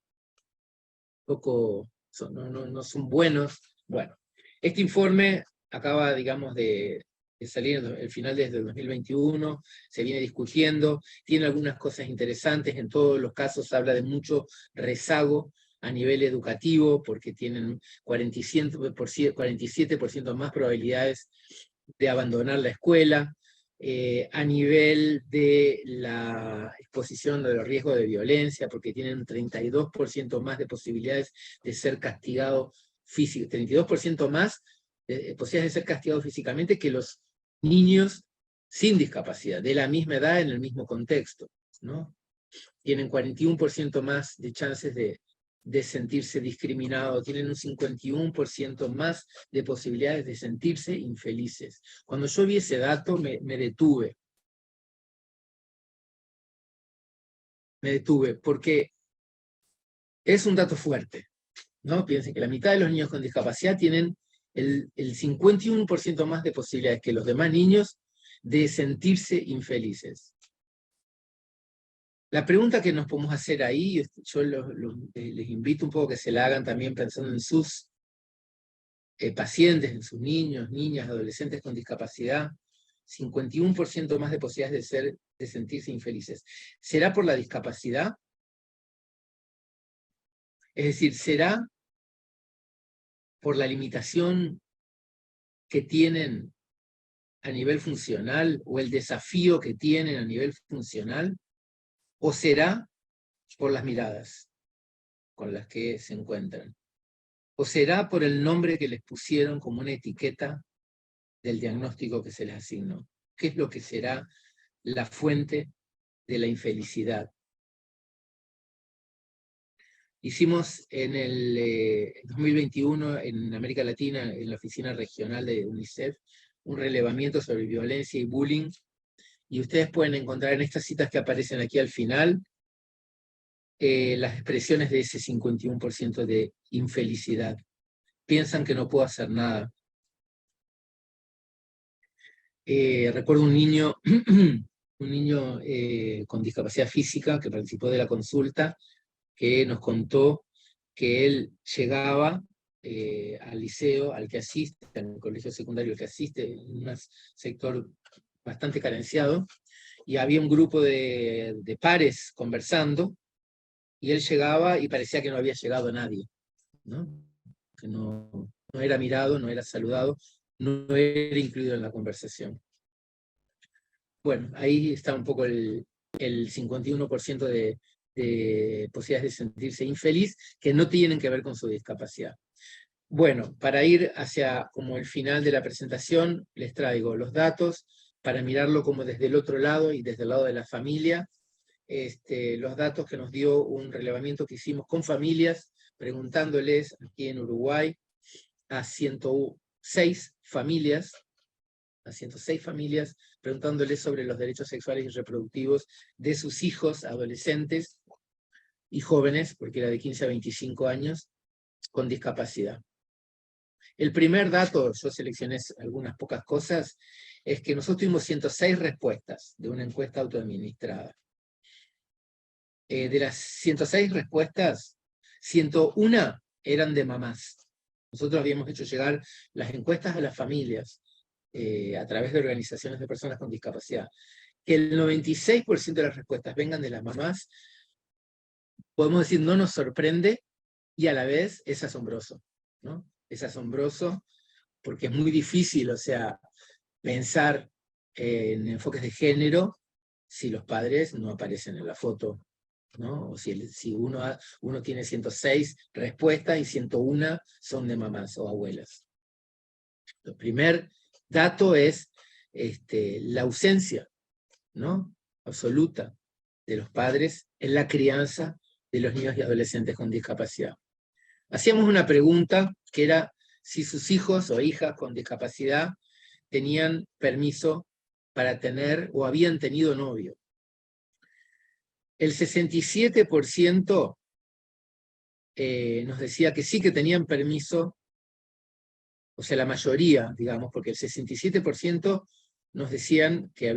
no son buenos. Bueno, este informe acaba, digamos, de salir el final desde el 2021, se viene discutiendo, tiene algunas cosas interesantes, en todos los casos habla de mucho rezago a nivel educativo, porque tienen 47% más probabilidades de abandonar la escuela, a nivel de la exposición de los riesgos de violencia, porque tienen un 32% más de posibilidades de ser castigado físico, 32% más de posibilidades de ser castigado físicamente que los niños sin discapacidad, de la misma edad en el mismo contexto, ¿no? Tienen 41% más de chances de sentirse discriminados, tienen un 51% más de posibilidades de sentirse infelices. Cuando yo vi ese dato me detuve. Me detuve, porque es un dato fuerte, ¿no? Piensen que la mitad de los niños con discapacidad tienen el 51% más de posibilidades que los demás niños de sentirse infelices. La pregunta que nos podemos hacer ahí, yo les invito un poco que se la hagan también pensando en sus pacientes, en sus niños, niñas, adolescentes con discapacidad, 51% más de posibilidades de sentirse infelices. ¿Será por la discapacidad? Es decir, ¿será por la limitación que tienen a nivel funcional o el desafío que tienen a nivel funcional, o será por las miradas con las que se encuentran, o será por el nombre que les pusieron como una etiqueta del diagnóstico que se les asignó. ¿Qué es lo que será la fuente de la infelicidad? Hicimos en el 2021 en América Latina, en la oficina regional de UNICEF, un relevamiento sobre violencia y bullying, y ustedes pueden encontrar en estas citas que aparecen aquí al final las expresiones de ese 51% de infelicidad. Piensan que no puedo hacer nada. Recuerdo un niño, con discapacidad física que participó de la consulta, que nos contó que él llegaba al liceo al que asiste, al colegio secundario al que asiste, en un sector bastante carenciado, y había un grupo de pares conversando, y él llegaba y parecía que no había llegado nadie, ¿no? Que no era mirado, no era saludado, no era incluido en la conversación. Bueno, ahí está un poco el 51% de posibilidades de sentirse infeliz, que no tienen que ver con su discapacidad. Bueno, para ir hacia como el final de la presentación, les traigo los datos para mirarlo como desde el otro lado y desde el lado de la familia. Los datos que nos dio un relevamiento que hicimos con familias, preguntándoles aquí en Uruguay a 106 familias, preguntándoles sobre los derechos sexuales y reproductivos de sus hijos, adolescentes y jóvenes, porque era de 15 a 25 años, con discapacidad. El primer dato, yo seleccioné algunas pocas cosas, es que nosotros tuvimos 106 respuestas de una encuesta autoadministrada. De las 106 respuestas, 101 eran de mamás. Nosotros habíamos hecho llegar las encuestas a las familias a través de organizaciones de personas con discapacidad. Que el 96% de las respuestas vengan de las mamás, podemos decir, no nos sorprende, y a la vez es asombroso, ¿no? Es asombroso porque es muy difícil, o sea, pensar en enfoques de género si los padres no aparecen en la foto, ¿no? O si uno tiene 106 respuestas y 101 son de mamás o abuelas. El primer dato es la ausencia, ¿no?, absoluta de los padres en la crianza de los niños y adolescentes con discapacidad. Hacíamos una pregunta que era si sus hijos o hijas con discapacidad tenían permiso para tener o habían tenido novio. El 67% nos decía que sí, que tenían permiso, o sea, la mayoría, digamos, porque el 67% nos decían que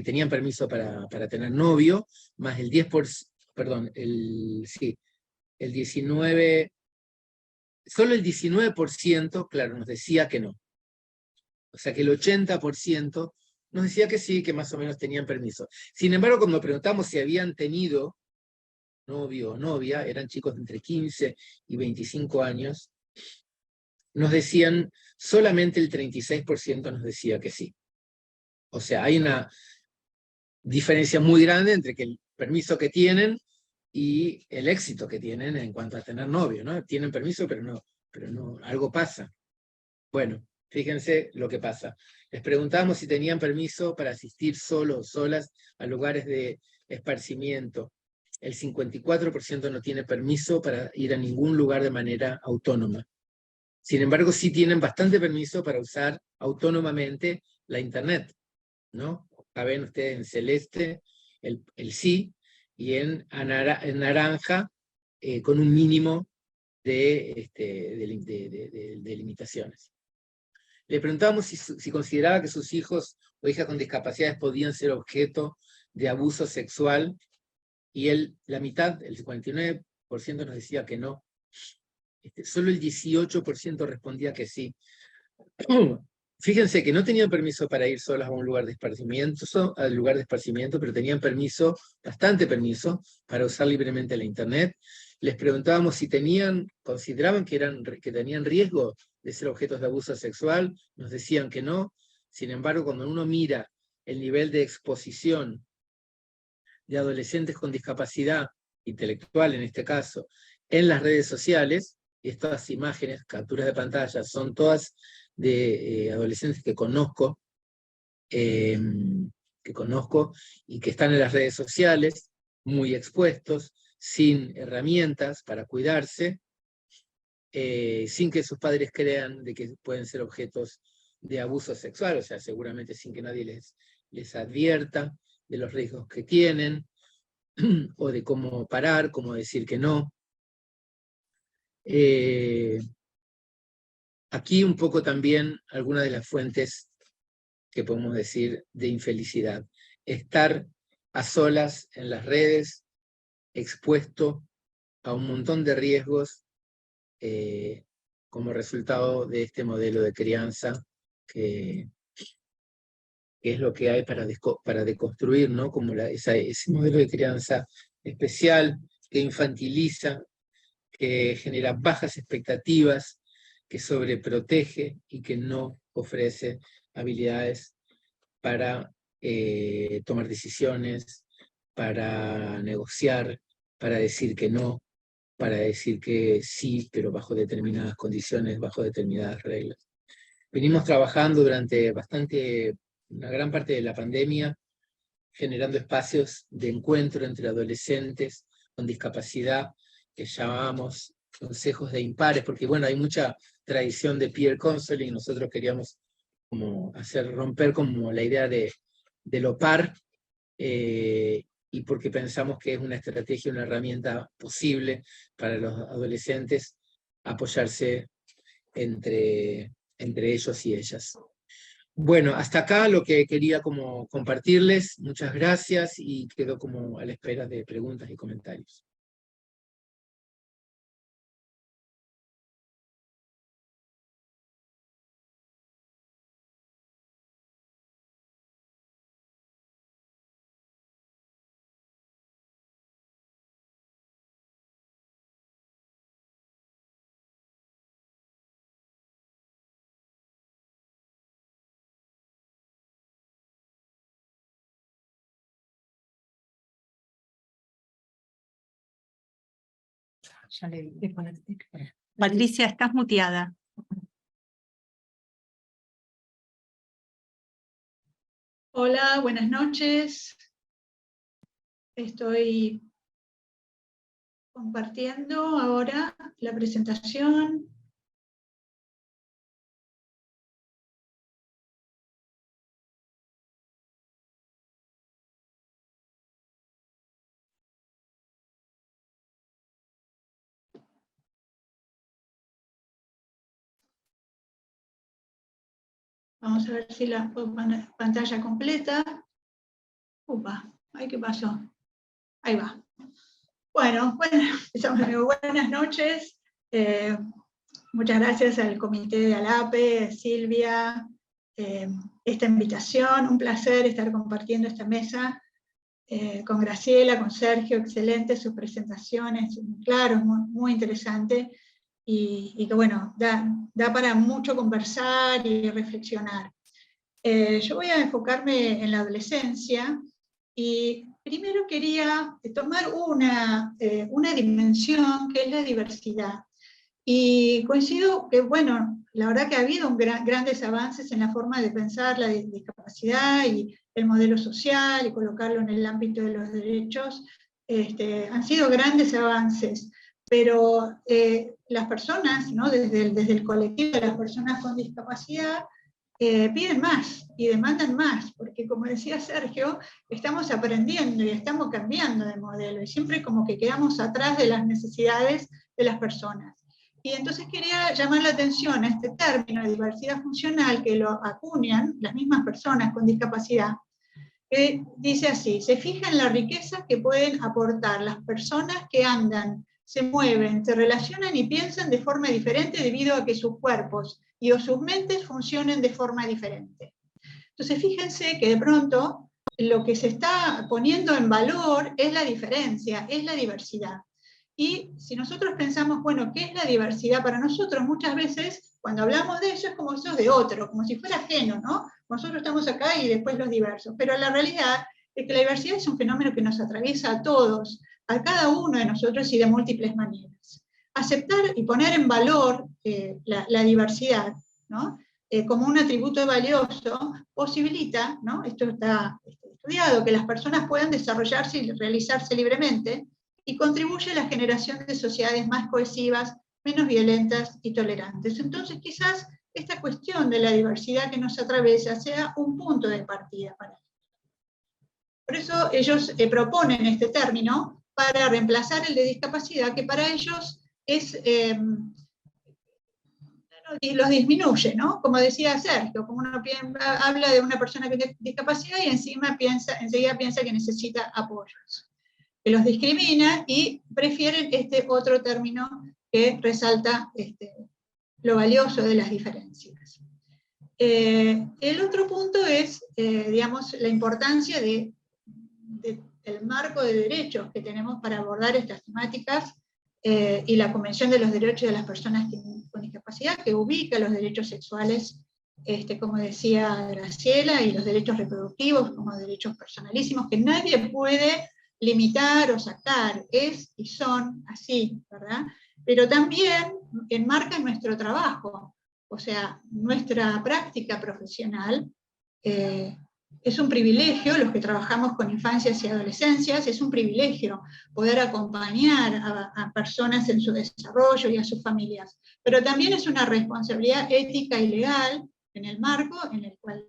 tenían permiso para tener novio, más el 10%, perdón, el 19%, solo el 19%, claro, nos decía que no. O sea que el 80% nos decía que sí, que más o menos tenían permiso. Sin embargo, cuando preguntamos si habían tenido novio o novia, eran chicos de entre 15 y 25 años, nos decían, solamente el 36% nos decía que sí. O sea, hay una diferencia muy grande entre el permiso que tienen y el éxito que tienen en cuanto a tener novio, ¿no? Tienen permiso, pero no, algo pasa. Bueno, fíjense lo que pasa. Les preguntamos si tenían permiso para asistir solos o solas a lugares de esparcimiento. El 54% no tiene permiso para ir a ningún lugar de manera autónoma. Sin embargo, sí tienen bastante permiso para usar autónomamente la Internet, ¿no? Acá ven ustedes en celeste el sí, y en naranja con un mínimo de limitaciones. Le preguntamos si consideraba que sus hijos o hijas con discapacidades podían ser objeto de abuso sexual, y la mitad, el 59%, nos decía que no. Solo el 18% respondía que sí. Fíjense que no tenían permiso para ir solas a un lugar de esparcimiento, pero tenían permiso, bastante permiso, para usar libremente la Internet. Les preguntábamos si consideraban que tenían riesgo de ser objetos de abuso sexual, nos decían que no. Sin embargo, cuando uno mira el nivel de exposición de adolescentes con discapacidad intelectual, en este caso, en las redes sociales, y estas imágenes, capturas de pantalla, son todas de adolescentes que conozco y que están en las redes sociales, muy expuestos, sin herramientas para cuidarse, sin que sus padres crean de que pueden ser objetos de abuso sexual, o sea, seguramente sin que nadie les advierta de los riesgos que tienen, o de cómo parar, cómo decir que no. Aquí un poco también algunas de las fuentes que podemos decir de infelicidad. Estar a solas en las redes, expuesto a un montón de riesgos como resultado de este modelo de crianza que es lo que hay para deconstruir, ¿no? Como ese modelo de crianza especial que infantiliza, que genera bajas expectativas, que sobreprotege y que no ofrece habilidades para tomar decisiones, para negociar, para decir que no, para decir que sí, pero bajo determinadas condiciones, bajo determinadas reglas. Venimos trabajando durante una gran parte de la pandemia, generando espacios de encuentro entre adolescentes con discapacidad, que llamamos consejos de impares, porque bueno, hay mucha tradición de peer counseling, nosotros queríamos como romper como la idea de lo par, y porque pensamos que es una estrategia, una herramienta posible para los adolescentes apoyarse entre ellos y ellas. Bueno, hasta acá lo que quería como compartirles. Muchas gracias y quedo como a la espera de preguntas y comentarios. Ya le di. Patricia, estás muteada. Hola, buenas noches. Estoy compartiendo ahora la presentación. Vamos a ver si la pantalla completa. Upa, ay, ¿qué pasó? Ahí va. Bueno, empezamos de nuevo. Buenas noches. Muchas gracias al comité de ALAPE, Silvia, esta invitación. Un placer estar compartiendo esta mesa con Graciela, con Sergio. Excelentes sus presentaciones, claro, muy interesante. Y que bueno, da para mucho conversar y reflexionar. Yo voy a enfocarme en la adolescencia y primero quería tomar una dimensión que es la diversidad. Y coincido que, bueno, la verdad que ha habido grandes avances en la forma de pensar la discapacidad y el modelo social y colocarlo en el ámbito de los derechos. Han sido grandes avances, pero las personas, ¿no? desde el colectivo de las personas con discapacidad, piden más y demandan más, porque como decía Sergio, estamos aprendiendo y estamos cambiando de modelo, y siempre como que quedamos atrás de las necesidades de las personas. Y entonces quería llamar la atención a este término de diversidad funcional que lo acuñan las mismas personas con discapacidad, que dice así: se fija en la riqueza que pueden aportar las personas que andan, se mueven, se relacionan y piensan de forma diferente debido a que sus cuerpos y o sus mentes funcionen de forma diferente. Entonces fíjense que de pronto lo que se está poniendo en valor es la diferencia, es la diversidad. Y si nosotros pensamos, bueno, ¿qué es la diversidad? Para nosotros muchas veces, cuando hablamos de eso, es como eso es de otro, como si fuera ajeno, ¿no? nosotros estamos acá y después los diversos, pero la realidad es que la diversidad es un fenómeno que nos atraviesa a todos, a cada uno de nosotros y de múltiples maneras. Aceptar y poner en valor la diversidad, ¿no? Como un atributo valioso, posibilita, ¿no? Esto está estudiado, que las personas puedan desarrollarse y realizarse libremente, y contribuye a la generación de sociedades más cohesivas, menos violentas y tolerantes. Entonces, quizás esta cuestión de la diversidad que nos atraviesa sea un punto de partida para esto. Por eso ellos proponen este término para reemplazar el de discapacidad, que para ellos es, los disminuye, ¿no? Como decía Sergio, como uno habla de una persona que tiene discapacidad y enseguida piensa que necesita apoyos, que los discrimina, y prefieren este otro término que resalta lo valioso de las diferencias. El otro punto es, digamos, la importancia del marco de derechos que tenemos para abordar estas temáticas, y la Convención de los Derechos de las Personas con Discapacidad, que ubica los derechos sexuales, como decía Graciela, y los derechos reproductivos como derechos personalísimos, que nadie puede limitar o sacar, es y son así, ¿verdad? Pero también enmarcan nuestro trabajo, o sea, nuestra práctica profesional. Es un privilegio, los que trabajamos con infancias y adolescencias, es un privilegio poder acompañar a personas en su desarrollo y a sus familias, pero también es una responsabilidad ética y legal en el marco en el cual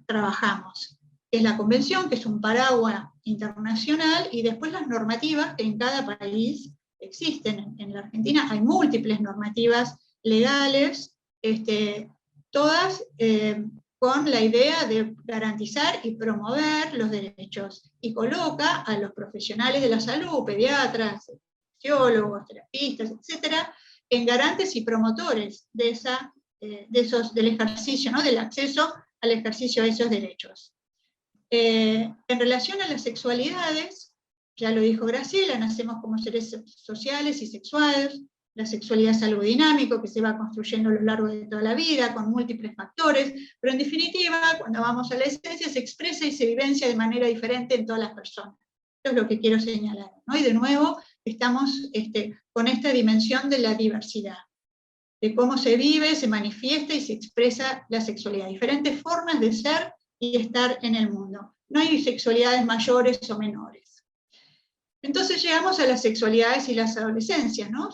trabajamos. Es la Convención, que es un paraguas internacional, y después las normativas que en cada país existen. En la Argentina hay múltiples normativas legales, todas con la idea de garantizar y promover los derechos, y coloca a los profesionales de la salud, pediatras, fisiólogos, terapistas, etcétera, en garantes y promotores del ejercicio, ¿no? Del acceso al ejercicio de esos derechos. En relación a las sexualidades, ya lo dijo Graciela, nacemos como seres sociales y sexuales. La sexualidad es algo dinámico que se va construyendo a lo largo de toda la vida, con múltiples factores, pero en definitiva, cuando vamos a la esencia, se expresa y se vivencia de manera diferente en todas las personas. Esto es lo que quiero señalar, ¿no? Y de nuevo, estamos con esta dimensión de la diversidad, de cómo se vive, se manifiesta y se expresa la sexualidad, diferentes formas de ser y estar en el mundo. No hay sexualidades mayores o menores. Entonces llegamos a las sexualidades y las adolescencias, ¿no?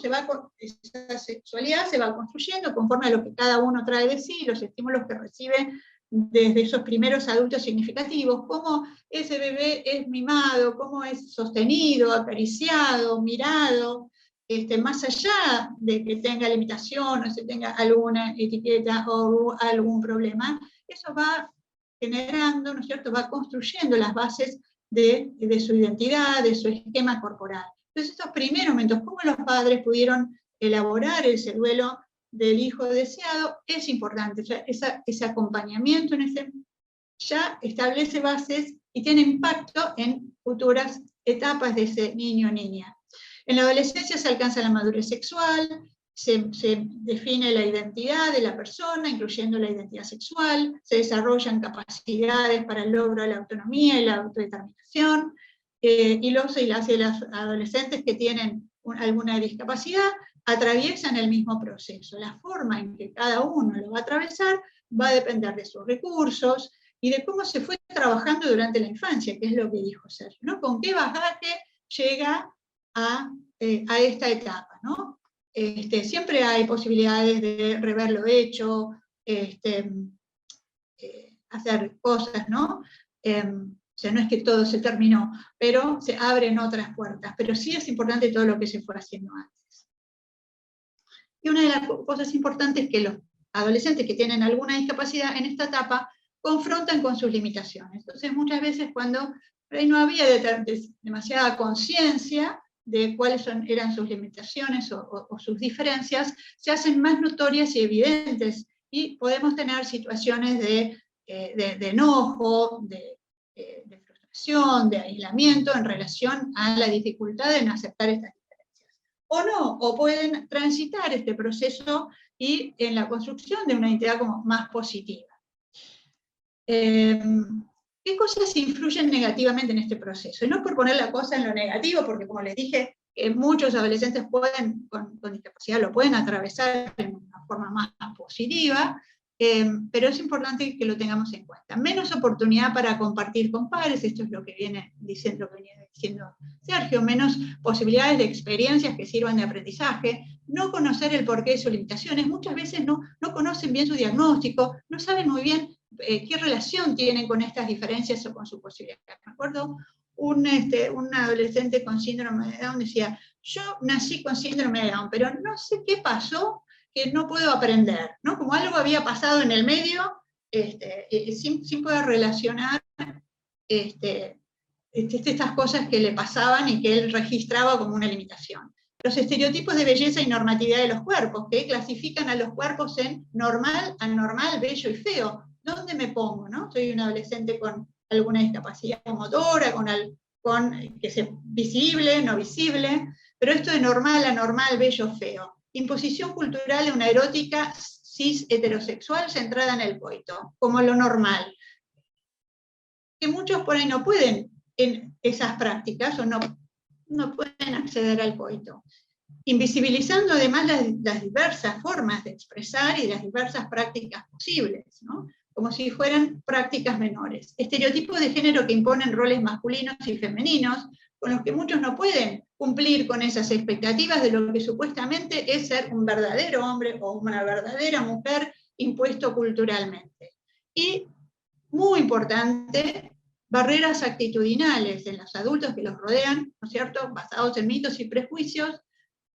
Esa sexualidad se va construyendo conforme a lo que cada uno trae de sí, los estímulos que recibe desde esos primeros adultos significativos, cómo ese bebé es mimado, cómo es sostenido, acariciado, mirado, más allá de que tenga limitación o se tenga alguna etiqueta o algún problema, eso va generando, ¿no es cierto?, va construyendo las bases de su identidad, de su esquema corporal. Entonces, estos primeros momentos, cómo los padres pudieron elaborar ese duelo del hijo deseado, es importante. O sea, ese acompañamiento ya establece bases y tiene impacto en futuras etapas de ese niño o niña. En la adolescencia se alcanza la madurez sexual, se define la identidad de la persona, incluyendo la identidad sexual, se desarrollan capacidades para el logro de la autonomía y la autodeterminación, y los y las adolescentes que tienen alguna discapacidad atraviesan el mismo proceso. La forma en que cada uno lo va a atravesar va a depender de sus recursos y de cómo se fue trabajando durante la infancia, que es lo que dijo Sergio, ¿no? Con qué bagaje llega a esta etapa, ¿no? Siempre hay posibilidades de rever lo hecho, hacer cosas, ¿no? O sea, no es que todo se terminó, pero se abren otras puertas, pero sí es importante todo lo que se fue haciendo antes. Y una de las cosas importantes es que los adolescentes que tienen alguna discapacidad en esta etapa confrontan con sus limitaciones. Entonces, muchas veces cuando no había demasiada conciencia de cuáles eran sus limitaciones o sus diferencias, se hacen más notorias y evidentes, y podemos tener situaciones de enojo, de frustración, de aislamiento en relación a la dificultad en aceptar estas diferencias. O no, o pueden transitar este proceso y en la construcción de una identidad como más positiva. ¿Qué cosas influyen negativamente en este proceso? Y no por poner la cosa en lo negativo, porque como les dije, muchos adolescentes con discapacidad lo pueden atravesar de una forma más positiva, pero es importante que lo tengamos en cuenta. Menos oportunidad para compartir con pares, esto es lo que viene diciendo Sergio, menos posibilidades de experiencias que sirvan de aprendizaje, no conocer el porqué de sus limitaciones, muchas veces no conocen bien su diagnóstico, no saben muy bien qué relación tienen con estas diferencias o con su posibilidad. Me acuerdo un adolescente con síndrome de Down decía, yo nací con síndrome de Down, pero no sé qué pasó que no puedo aprender, ¿no? Como algo había pasado en el medio, sin poder relacionar estas cosas que le pasaban y que él registraba como una limitación. Los estereotipos de belleza y normatividad de los cuerpos, que clasifican a los cuerpos en normal, anormal, bello y feo. ¿Dónde me pongo? ¿No? Soy un adolescente con alguna discapacidad motora, que sea visible, no visible, pero esto de normal, anormal, bello, feo. Imposición cultural de una erótica cis heterosexual centrada en el coito, como lo normal. Que muchos por ahí no pueden en esas prácticas o no pueden acceder al coito. Invisibilizando además las diversas formas de expresar y las diversas prácticas posibles, ¿no? Como si fueran prácticas menores. Estereotipos de género que imponen roles masculinos y femeninos, con los que muchos no pueden cumplir con esas expectativas de lo que supuestamente es ser un verdadero hombre o una verdadera mujer impuesto culturalmente. Y, muy importante, barreras actitudinales en los adultos que los rodean, ¿no es cierto?, basados en mitos y prejuicios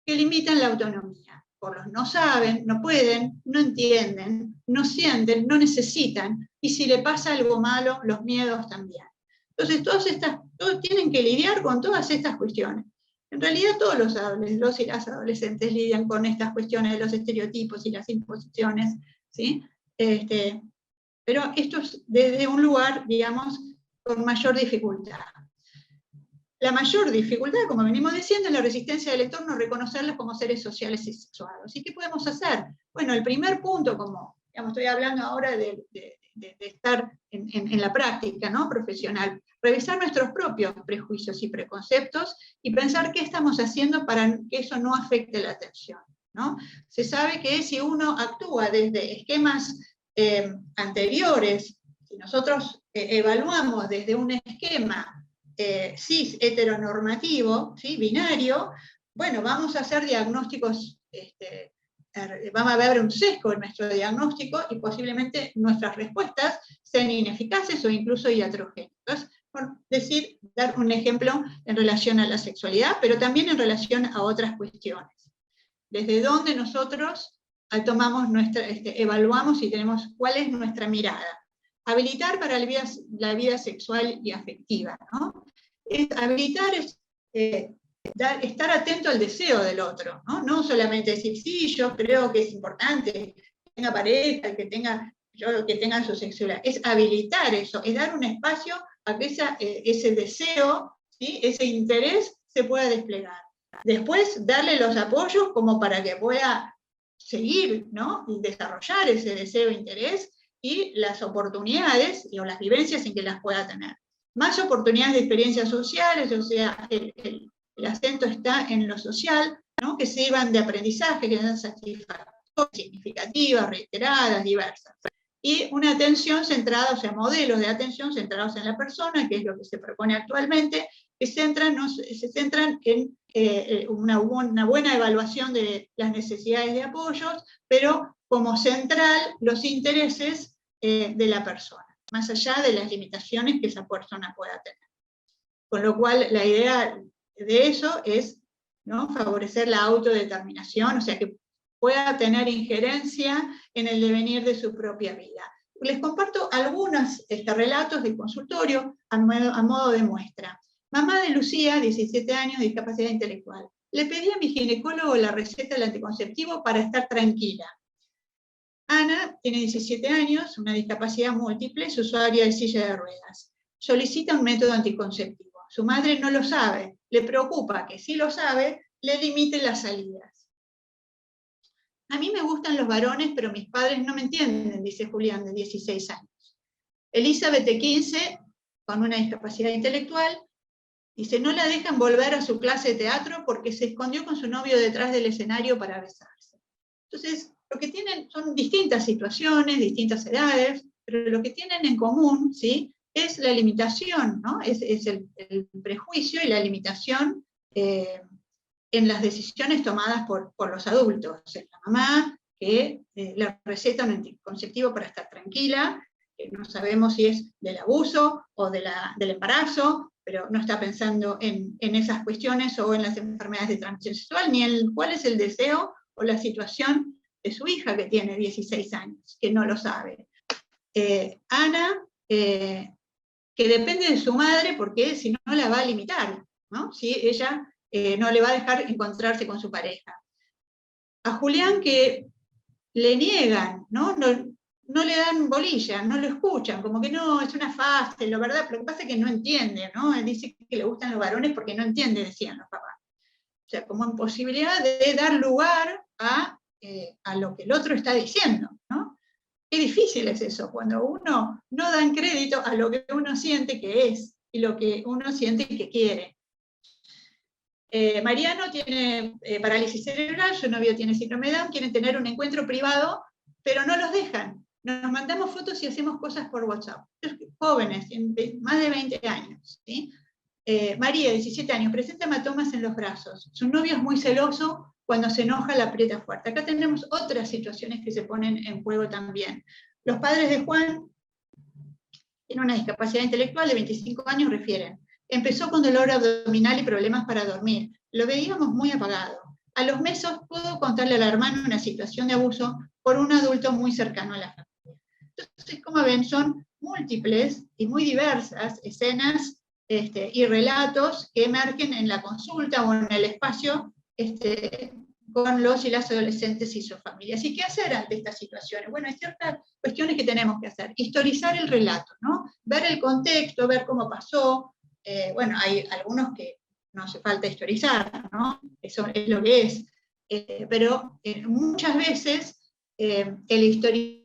que limitan la autonomía. Por los no saben, no pueden, no entienden, no sienten, no necesitan, y si le pasa algo malo, los miedos también. Entonces, todos tienen que lidiar con todas estas cuestiones. En realidad, todos los y las adolescentes lidian con estas cuestiones de los estereotipos y las imposiciones, ¿sí? Pero esto es desde un lugar, digamos, con mayor dificultad. La mayor dificultad, como venimos diciendo, es la resistencia del lector no reconocerlos como seres sociales y sexuados. ¿Y qué podemos hacer? Bueno, el primer punto, como digamos, estoy hablando ahora de estar en la práctica, ¿no?, profesional, revisar nuestros propios prejuicios y preconceptos y pensar qué estamos haciendo para que eso no afecte la atención, ¿no? Se sabe que si uno actúa desde esquemas anteriores, si nosotros evaluamos desde un esquema cis heteronormativo, ¿sí?, binario, bueno, vamos a hacer diagnósticos, vamos a ver un sesgo en nuestro diagnóstico y posiblemente nuestras respuestas sean ineficaces o incluso iatrogénicas. Por decir, dar un ejemplo en relación a la sexualidad, pero también en relación a otras cuestiones. Desde donde nosotros tomamos evaluamos y tenemos cuál es nuestra mirada. Habilitar para la vida sexual y afectiva, ¿no? Habilitar es estar atento al deseo del otro, ¿no? No solamente decir, sí, yo creo que es importante que tenga pareja, que tenga su sexualidad. Es habilitar eso, es dar un espacio a que ese deseo, ¿sí?, ese interés se pueda desplegar. Después, darle los apoyos como para que pueda seguir, ¿no?, y desarrollar ese deseo e interés, y las oportunidades o las vivencias en que las pueda tener. Más oportunidades de experiencias sociales, o sea, el acento está en lo social, ¿no?, que sirvan de aprendizaje, que sean satisfactorias, significativas, reiteradas, diversas. Y una atención centrada, o sea, modelos de atención centrados en la persona, que es lo que se propone actualmente, que se centran en una buena evaluación de las necesidades de apoyos, pero como central los intereses de la persona, más allá de las limitaciones que esa persona pueda tener. Con lo cual, la idea de eso es, ¿no?, favorecer la autodeterminación, o sea, que pueda tener injerencia en el devenir de su propia vida. Les comparto algunos relatos del consultorio a modo de muestra. Mamá de Lucía, 17 años, de discapacidad intelectual. Le pedí a mi ginecólogo la receta del anticonceptivo para estar tranquila. Ana tiene 17 años, una discapacidad múltiple, es usuaria de silla de ruedas. Solicita un método anticonceptivo. Su madre no lo sabe, le preocupa que si lo sabe, le limite las salidas. A mí me gustan los varones, pero mis padres no me entienden, dice Julián, de 16 años. Elizabeth de 15, con una discapacidad intelectual, dice, no la dejan volver a su clase de teatro porque se escondió con su novio detrás del escenario para besarse. Entonces, lo que tienen son distintas situaciones, distintas edades, pero lo que tienen en común, ¿sí?, es la limitación, ¿no? Es el prejuicio y la limitación en las decisiones tomadas por los adultos. La mamá que le receta un anticonceptivo para estar tranquila, que no sabemos si es del abuso o del embarazo, pero no está pensando en esas cuestiones o en las enfermedades de transmisión sexual, ni en cuál es el deseo o la situación de su hija que tiene 16 años, que no lo sabe. Ana, que depende de su madre porque si no la va a limitar, ¿no? Si ella no le va a dejar encontrarse con su pareja. A Julián, que le niegan, ¿no? No le dan bolilla, no lo escuchan, como que no, es una fase, la verdad, lo que pasa es que no entiende, ¿no? Él dice que le gustan los varones porque no entiende, decían los papás. O sea, como imposibilidad de dar lugar a lo que el otro está diciendo, ¿no? Qué difícil es eso, cuando uno no da crédito a lo que uno siente que es, y lo que uno siente que quiere. Mariano tiene parálisis cerebral, su novio tiene síndrome de Down, quieren tener un encuentro privado, pero no los dejan. Nos mandamos fotos y hacemos cosas por WhatsApp. Jóvenes, más de 20 años. ¿Sí? María, 17 años, presenta hematomas en los brazos. Su novio es muy celoso, cuando se enoja la aprieta fuerte. Acá tenemos otras situaciones que se ponen en juego también. Los padres de Juan tienen una discapacidad intelectual de 25 años, refieren. Empezó con dolor abdominal y problemas para dormir. Lo veíamos muy apagado. A los meses pudo contarle a la hermana una situación de abuso por un adulto muy cercano a la familia. Entonces, como ven, son múltiples y muy diversas escenas y relatos que emergen en la consulta o en el espacio con los y las adolescentes y sus familias. ¿Y qué hacer ante estas situaciones? Bueno, hay ciertas cuestiones que tenemos que hacer. Historizar el relato, ¿no? Ver el contexto, ver cómo pasó. Bueno, hay algunos que no hace falta historizar, ¿no? Eso es lo que es. Pero muchas veces el historizar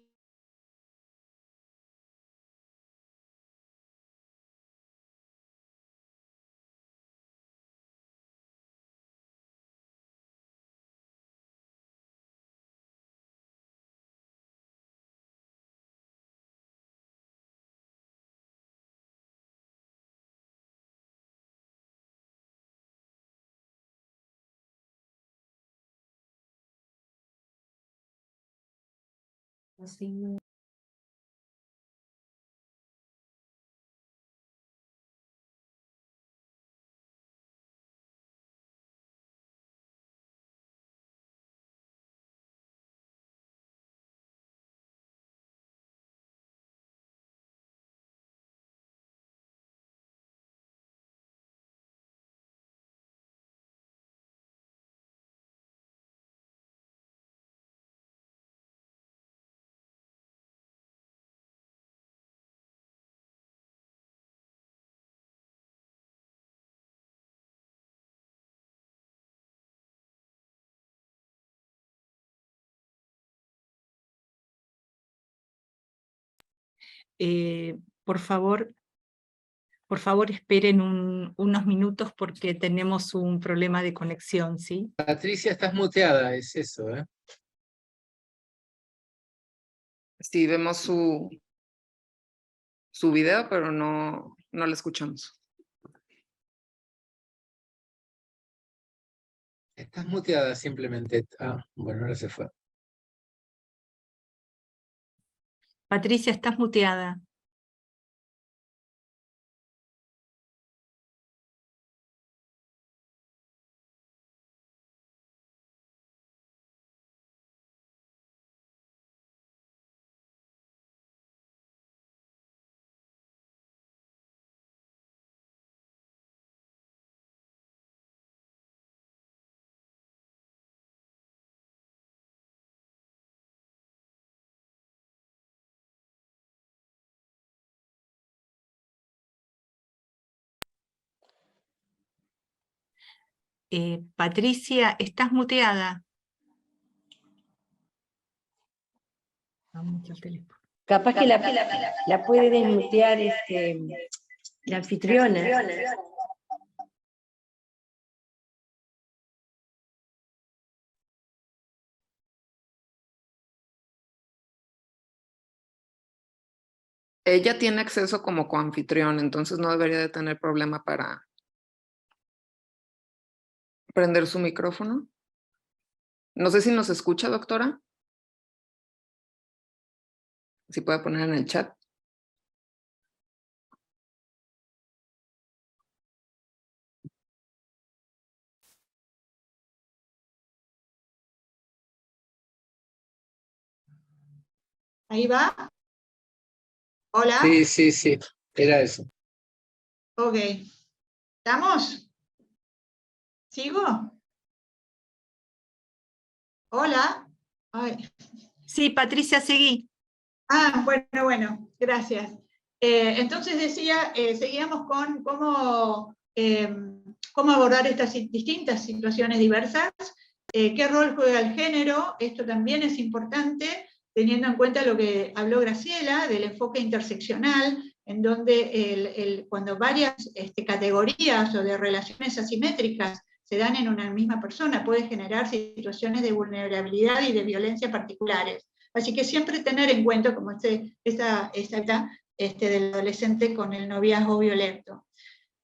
Por favor esperen unos minutos porque tenemos un problema de conexión, ¿sí? Patricia, estás muteada, es eso, ¿eh? Sí, vemos su video, pero no la escuchamos. Estás muteada simplemente. Ah, bueno, ahora se fue. Patricia, estás muteada. Patricia, estás muteada. Vamos al teléfono. Capaz que la puede desmutear la anfitriona. Ella tiene acceso como coanfitrión, entonces no debería de tener problema para prender su micrófono. No sé si nos escucha, doctora. Si puede poner en el chat. Ahí va. Hola. Sí, era eso. Ok. ¿Estamos? ¿Sigo? Hola. Ay. Sí, Patricia, seguí. Bueno, gracias. Entonces decía, seguíamos con cómo abordar estas distintas situaciones diversas, qué rol juega el género, esto también es importante, teniendo en cuenta lo que habló Graciela, del enfoque interseccional, en donde cuando varias categorías o de relaciones asimétricas se dan en una misma persona, puede generar situaciones de vulnerabilidad y de violencia particulares. Así que siempre tener en cuenta como esa del adolescente con el noviazgo violento.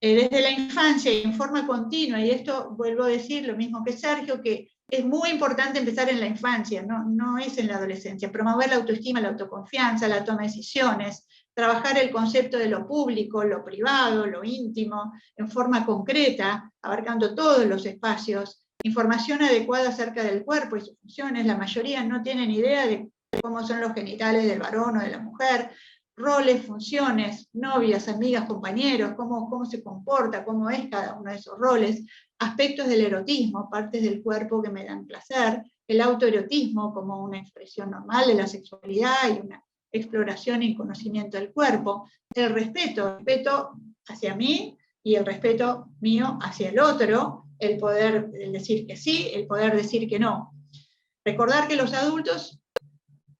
Desde la infancia y en forma continua, y esto vuelvo a decir lo mismo que Sergio, que es muy importante empezar en la infancia, no es en la adolescencia, promover la autoestima, la autoconfianza, la toma de decisiones, trabajar el concepto de lo público, lo privado, lo íntimo, en forma concreta, abarcando todos los espacios, información adecuada acerca del cuerpo y sus funciones. La mayoría no tienen idea de cómo son los genitales del varón o de la mujer, roles, funciones, novias, amigas, compañeros, cómo se comporta, cómo es cada uno de esos roles, aspectos del erotismo, partes del cuerpo que me dan placer, el autoerotismo como una expresión normal de la sexualidad y una exploración y conocimiento del cuerpo, el respeto hacia mí y el respeto mío hacia el otro, el poder decir que sí, el poder decir que no. Recordar que los adultos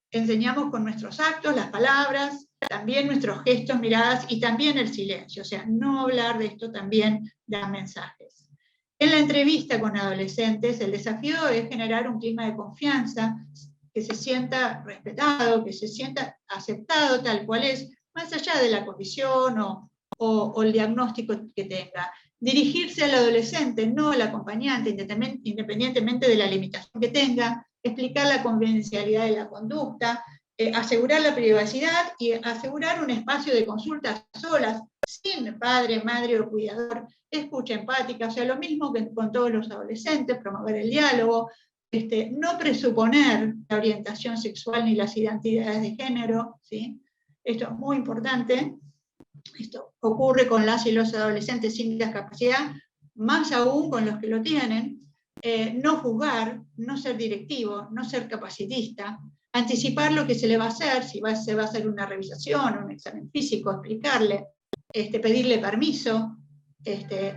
enseñamos con nuestros actos, las palabras, también nuestros gestos, miradas y también el silencio. O sea, no hablar de esto también da mensajes. En la entrevista con adolescentes, el desafío es generar un clima de confianza, que se sienta respetado, que se sienta aceptado tal cual es, más allá de la condición o el diagnóstico que tenga. Dirigirse al adolescente, no al acompañante, independientemente de la limitación que tenga, explicar la confidencialidad de la conducta, asegurar la privacidad y asegurar un espacio de consultas solas, sin padre, madre o cuidador, escucha empática, o sea, lo mismo que con todos los adolescentes, promover el diálogo, no presuponer la orientación sexual ni las identidades de género, ¿sí? Esto es muy importante. Esto ocurre con las y los adolescentes sin discapacidad, más aún con los que lo tienen. No juzgar, no ser directivo, no ser capacitista, anticipar lo que se le va a hacer, si se va a hacer una revisación, un examen físico, explicarle, pedirle permiso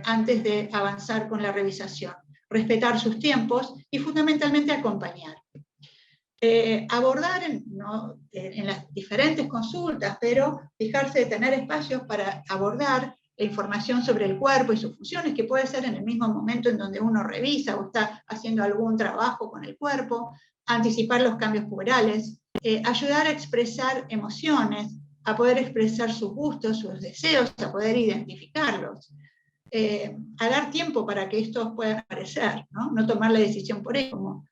antes de avanzar con la revisación, respetar sus tiempos y fundamentalmente acompañar. Abordar en las diferentes consultas, pero fijarse de tener espacios para abordar la información sobre el cuerpo y sus funciones, que puede ser en el mismo momento en donde uno revisa o está haciendo algún trabajo con el cuerpo, anticipar los cambios puberales, ayudar a expresar emociones, a poder expresar sus gustos, sus deseos, a poder identificarlos, a dar tiempo para que estos puedan aparecer, no tomar la decisión por ellos, como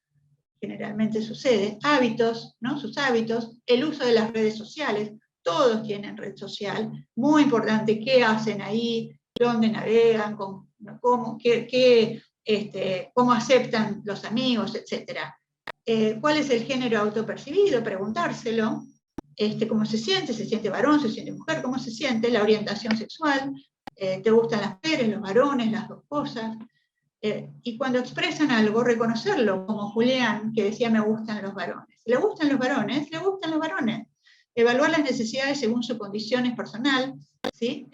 generalmente sucede, hábitos, sus hábitos, el uso de las redes sociales, todos tienen red social, muy importante qué hacen ahí, dónde navegan, cómo aceptan los amigos, etc. ¿Cuál es el género autopercibido? Preguntárselo, cómo se siente varón, se siente mujer, cómo se siente, la orientación sexual, ¿te gustan las mujeres, los varones, las dos cosas? Y cuando expresan algo, reconocerlo, como Julián, que decía me gustan los varones. ¿Le gustan los varones? Le gustan los varones. Evaluar las necesidades según su condición personal, ¿sí?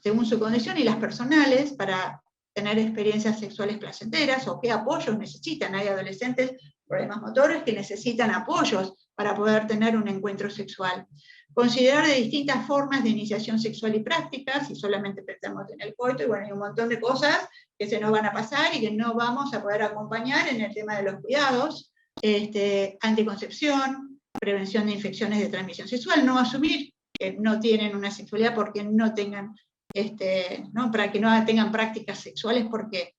Según su condición y las personales, para tener experiencias sexuales placenteras, o qué apoyos necesitan. Hay adolescentes con problemas motores que necesitan apoyos para poder tener un encuentro sexual. Considerar de distintas formas de iniciación sexual y prácticas, si solamente pensamos en el coito, y bueno, hay un montón de cosas que se nos van a pasar y que no vamos a poder acompañar en el tema de los cuidados, anticoncepción, prevención de infecciones de transmisión sexual, no asumir que no tienen una sexualidad porque no tengan, ¿no? Para que no tengan prácticas sexuales porque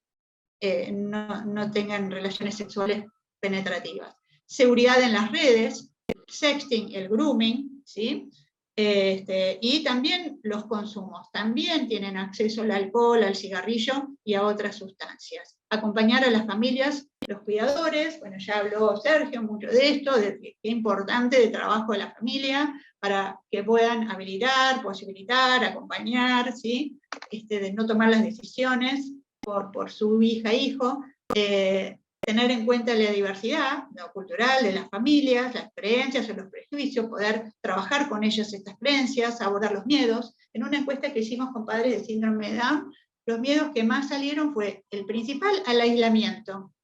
no tengan relaciones sexuales penetrativas. Seguridad en las redes, el sexting, el grooming, ¿sí? Y también los consumos, también tienen acceso al alcohol, al cigarrillo y a otras sustancias. Acompañar a las familias, los cuidadores, bueno, ya habló Sergio mucho de esto, de qué importante el trabajo de la familia, para que puedan habilitar, posibilitar, acompañar, ¿sí? De no tomar las decisiones por su hija, hijo, tener en cuenta la diversidad, lo cultural de las familias, las creencias o los prejuicios, poder trabajar con ellos estas creencias, abordar los miedos. En una encuesta que hicimos con padres de síndrome de Down, los miedos que más salieron fue el principal al aislamiento,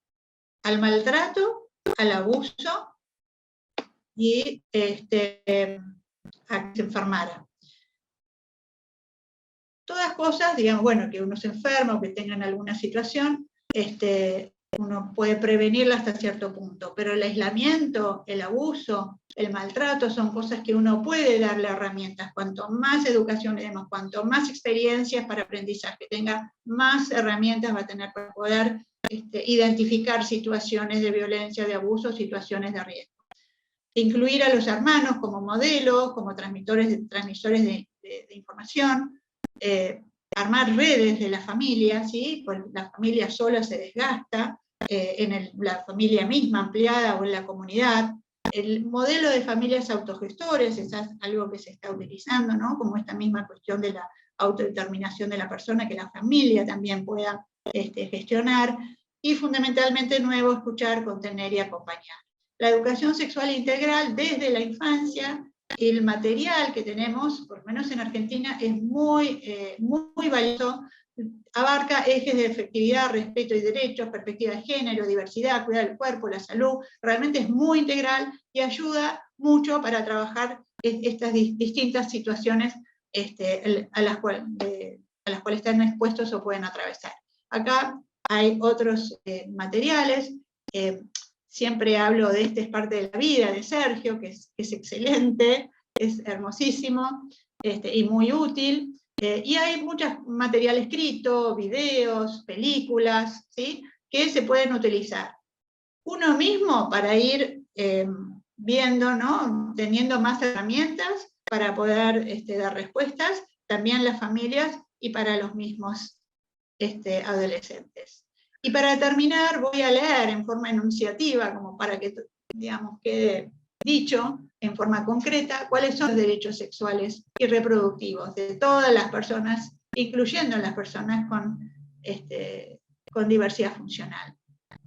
al maltrato, al abuso y a que se enfermara. Todas cosas, digamos, bueno, que uno se enferma o que tengan alguna situación, uno puede prevenirla hasta cierto punto, pero el aislamiento, el abuso, el maltrato son cosas que uno puede darle herramientas. Cuanto más educación le demos, cuanto más experiencias para aprendizaje tenga, más herramientas va a tener para poder identificar situaciones de violencia, de abuso, situaciones de riesgo. Incluir a los hermanos como modelos, como transmisores de información, armar redes de la familia, ¿sí? Pues la familia sola se desgasta, la familia misma ampliada o en la comunidad. El modelo de familias autogestores es algo que se está utilizando, ¿no? Como esta misma cuestión de la autodeterminación de la persona, que la familia también pueda gestionar, y fundamentalmente nuevo, escuchar, contener y acompañar. La educación sexual integral desde la infancia, el material que tenemos, por lo menos en Argentina, es muy valioso, abarca ejes de efectividad, respeto y derechos, perspectiva de género, diversidad, cuidar del cuerpo, la salud, realmente es muy integral y ayuda mucho para trabajar estas distintas situaciones a las cuales están expuestos o pueden atravesar. Acá hay otros materiales, siempre hablo de Es parte de la vida, de Sergio, que es excelente, es hermosísimo y muy útil. Y hay mucho material escrito, videos, películas, ¿sí? Que se pueden utilizar. Uno mismo para ir viendo, ¿no? Teniendo más herramientas para poder dar respuestas, también las familias y para los mismos adolescentes. Y para terminar voy a leer en forma enunciativa, como para que, digamos, quede dicho en forma concreta, cuáles son los derechos sexuales y reproductivos de todas las personas, incluyendo las personas con diversidad funcional.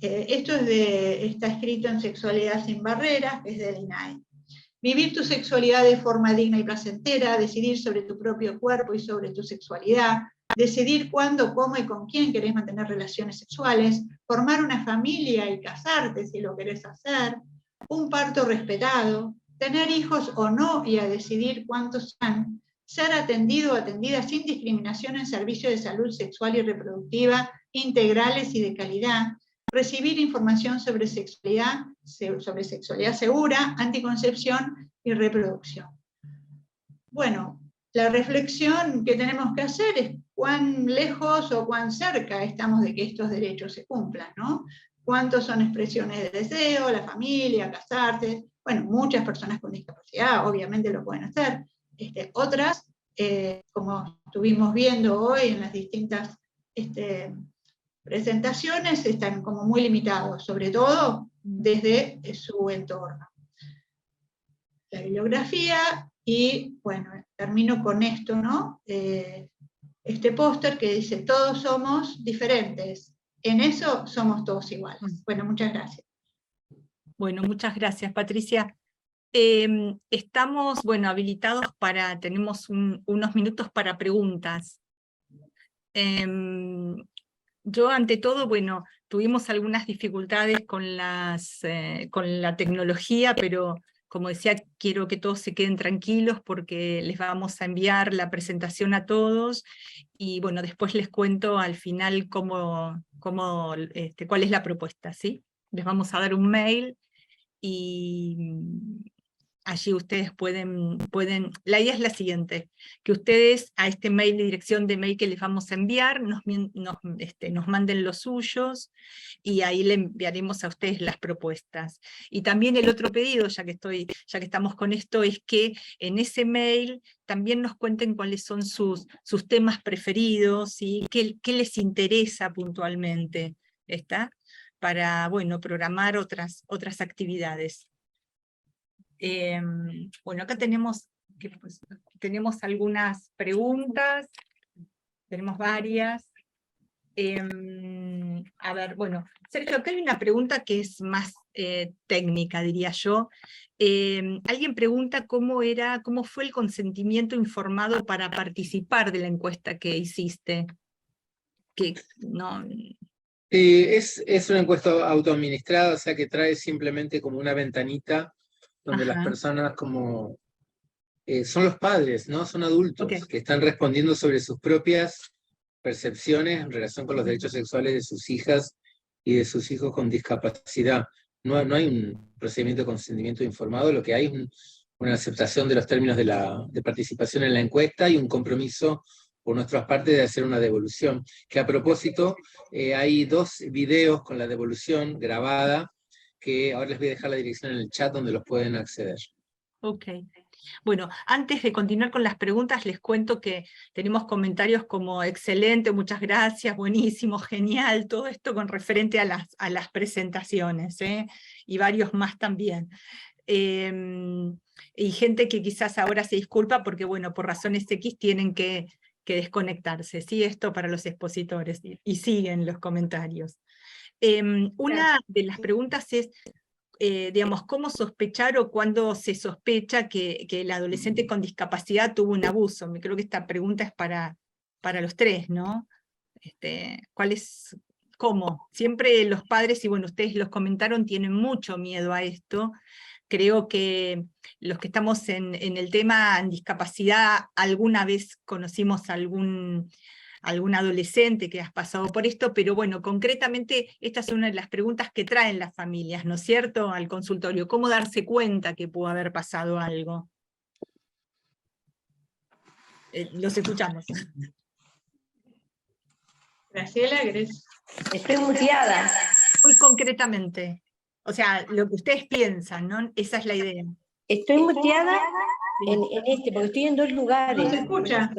Esto está escrito en Sexualidad sin Barreras, que es del INAE. Vivir tu sexualidad de forma digna y placentera, decidir sobre tu propio cuerpo y sobre tu sexualidad, decidir cuándo, cómo y con quién querés mantener relaciones sexuales, formar una familia y casarte si lo querés hacer, un parto respetado, tener hijos o no y a decidir cuántos sean, ser atendido o atendida sin discriminación en servicios de salud sexual y reproductiva integrales y de calidad, recibir información sobre sexualidad segura, anticoncepción y reproducción. Bueno, la reflexión que tenemos que hacer es cuán lejos o cuán cerca estamos de que estos derechos se cumplan, ¿no? Cuántos son expresiones de deseo, la familia, casarse. Bueno, muchas personas con discapacidad obviamente lo pueden hacer. Otras, como estuvimos viendo hoy en las distintas presentaciones, están como muy limitados, sobre todo desde su entorno. La bibliografía, y bueno, termino con esto, ¿no? Este póster que dice, todos somos diferentes, en eso somos todos iguales. Bueno, muchas gracias. Bueno, muchas gracias, Patricia. Estamos, bueno, habilitados tenemos unos minutos para preguntas. Yo, ante todo, bueno, tuvimos algunas dificultades con la tecnología, pero como decía, quiero que todos se queden tranquilos porque les vamos a enviar la presentación a todos, y bueno, después les cuento al final cuál es la propuesta, ¿sí? Les vamos a dar un mail, y allí ustedes pueden, la idea es la siguiente, que ustedes a este mail, dirección de mail que les vamos a enviar, nos manden los suyos, y ahí le enviaremos a ustedes las propuestas. Y también el otro pedido, ya que estamos con esto, es que en ese mail también nos cuenten cuáles son sus temas preferidos, ¿sí? ¿Qué les interesa puntualmente? ¿Está? Para, bueno, programar otras actividades. Bueno, acá tenemos algunas preguntas, tenemos varias. A ver, bueno, Sergio, acá hay una pregunta que es más técnica, diría yo. Alguien pregunta cómo fue el consentimiento informado para participar de la encuesta que hiciste. Que no... Es una encuesta autoadministrada, o sea que trae simplemente como una ventanita donde las personas son los padres, ¿no? Son adultos que están respondiendo sobre sus propias percepciones en relación con los derechos sexuales de sus hijas y de sus hijos con discapacidad. No hay un procedimiento de consentimiento informado, lo que hay es una aceptación de los términos de participación en la encuesta y un compromiso por nuestra parte de hacer una devolución. Que a propósito, hay 2 videos con la devolución grabada, que ahora les voy a dejar la dirección en el chat donde los pueden acceder. Ok. Bueno, antes de continuar con las preguntas, les cuento que tenemos comentarios como excelente, muchas gracias, buenísimo, genial, todo esto con referente a las presentaciones, y varios más también. Y gente que quizás ahora se disculpa porque, bueno, por razones X tienen que desconectarse, ¿sí? Esto para los expositores, y siguen los comentarios. Una de las preguntas es, digamos, ¿cómo sospechar o cuándo se sospecha que el adolescente con discapacidad tuvo un abuso? Creo que esta pregunta es para los 3, ¿no? ¿Cómo? Siempre los padres, y bueno, ustedes los comentaron, tienen mucho miedo a esto. Creo que los que estamos en el tema en discapacidad, alguna vez conocimos algún adolescente que has pasado por esto, pero bueno, concretamente esta es una de las preguntas que traen las familias, ¿no es cierto?, al consultorio. ¿Cómo darse cuenta que pudo haber pasado algo? Los escuchamos. Graciela, ¿querés? Estoy muteada. Muy concretamente, o sea, lo que ustedes piensan, ¿no? Esa es la idea. Estoy muteada porque estoy en 2 lugares. No se escucha.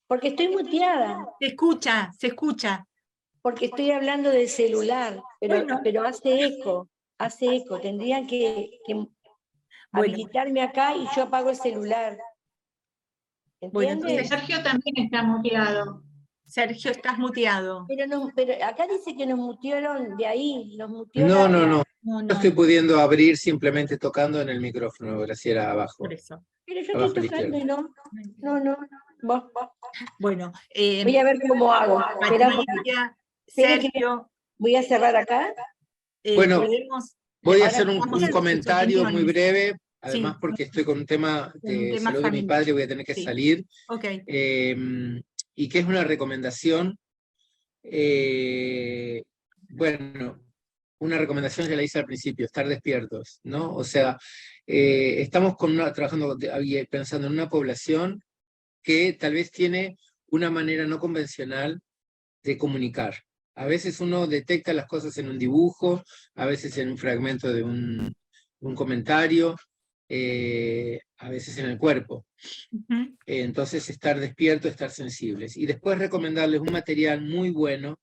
Porque estoy muteada. Se escucha. Porque estoy hablando del celular, pero hace eco. Tendrían que habilitarme acá y yo apago el celular. ¿Entiendes? Bueno, entonces Sergio también está muteado. Sergio, estás muteado. Pero acá dice que nos mutearon de ahí, nos muteó No estoy pudiendo abrir simplemente tocando en el micrófono, Graciela, abajo. Por eso. Pero yo estoy tocando y no. Vos. Bueno, voy a ver cómo hago. Patricia, Sergio. Voy a cerrar acá. Bueno, voy a hacer un comentario muy breve, además sí, porque estoy con un tema de salud familiar. de mi padre, voy a tener que salir. Okay. Y que es una recomendación, bueno, una recomendación que la hice al principio, estar despiertos, ¿no? O sea, estamos trabajando, pensando en una población que tal vez tiene una manera no convencional de comunicar. A veces uno detecta las cosas en un dibujo, a veces en un fragmento de un comentario, a veces en el cuerpo. Entonces estar despierto, estar sensibles. Y después recomendarles un material muy bueno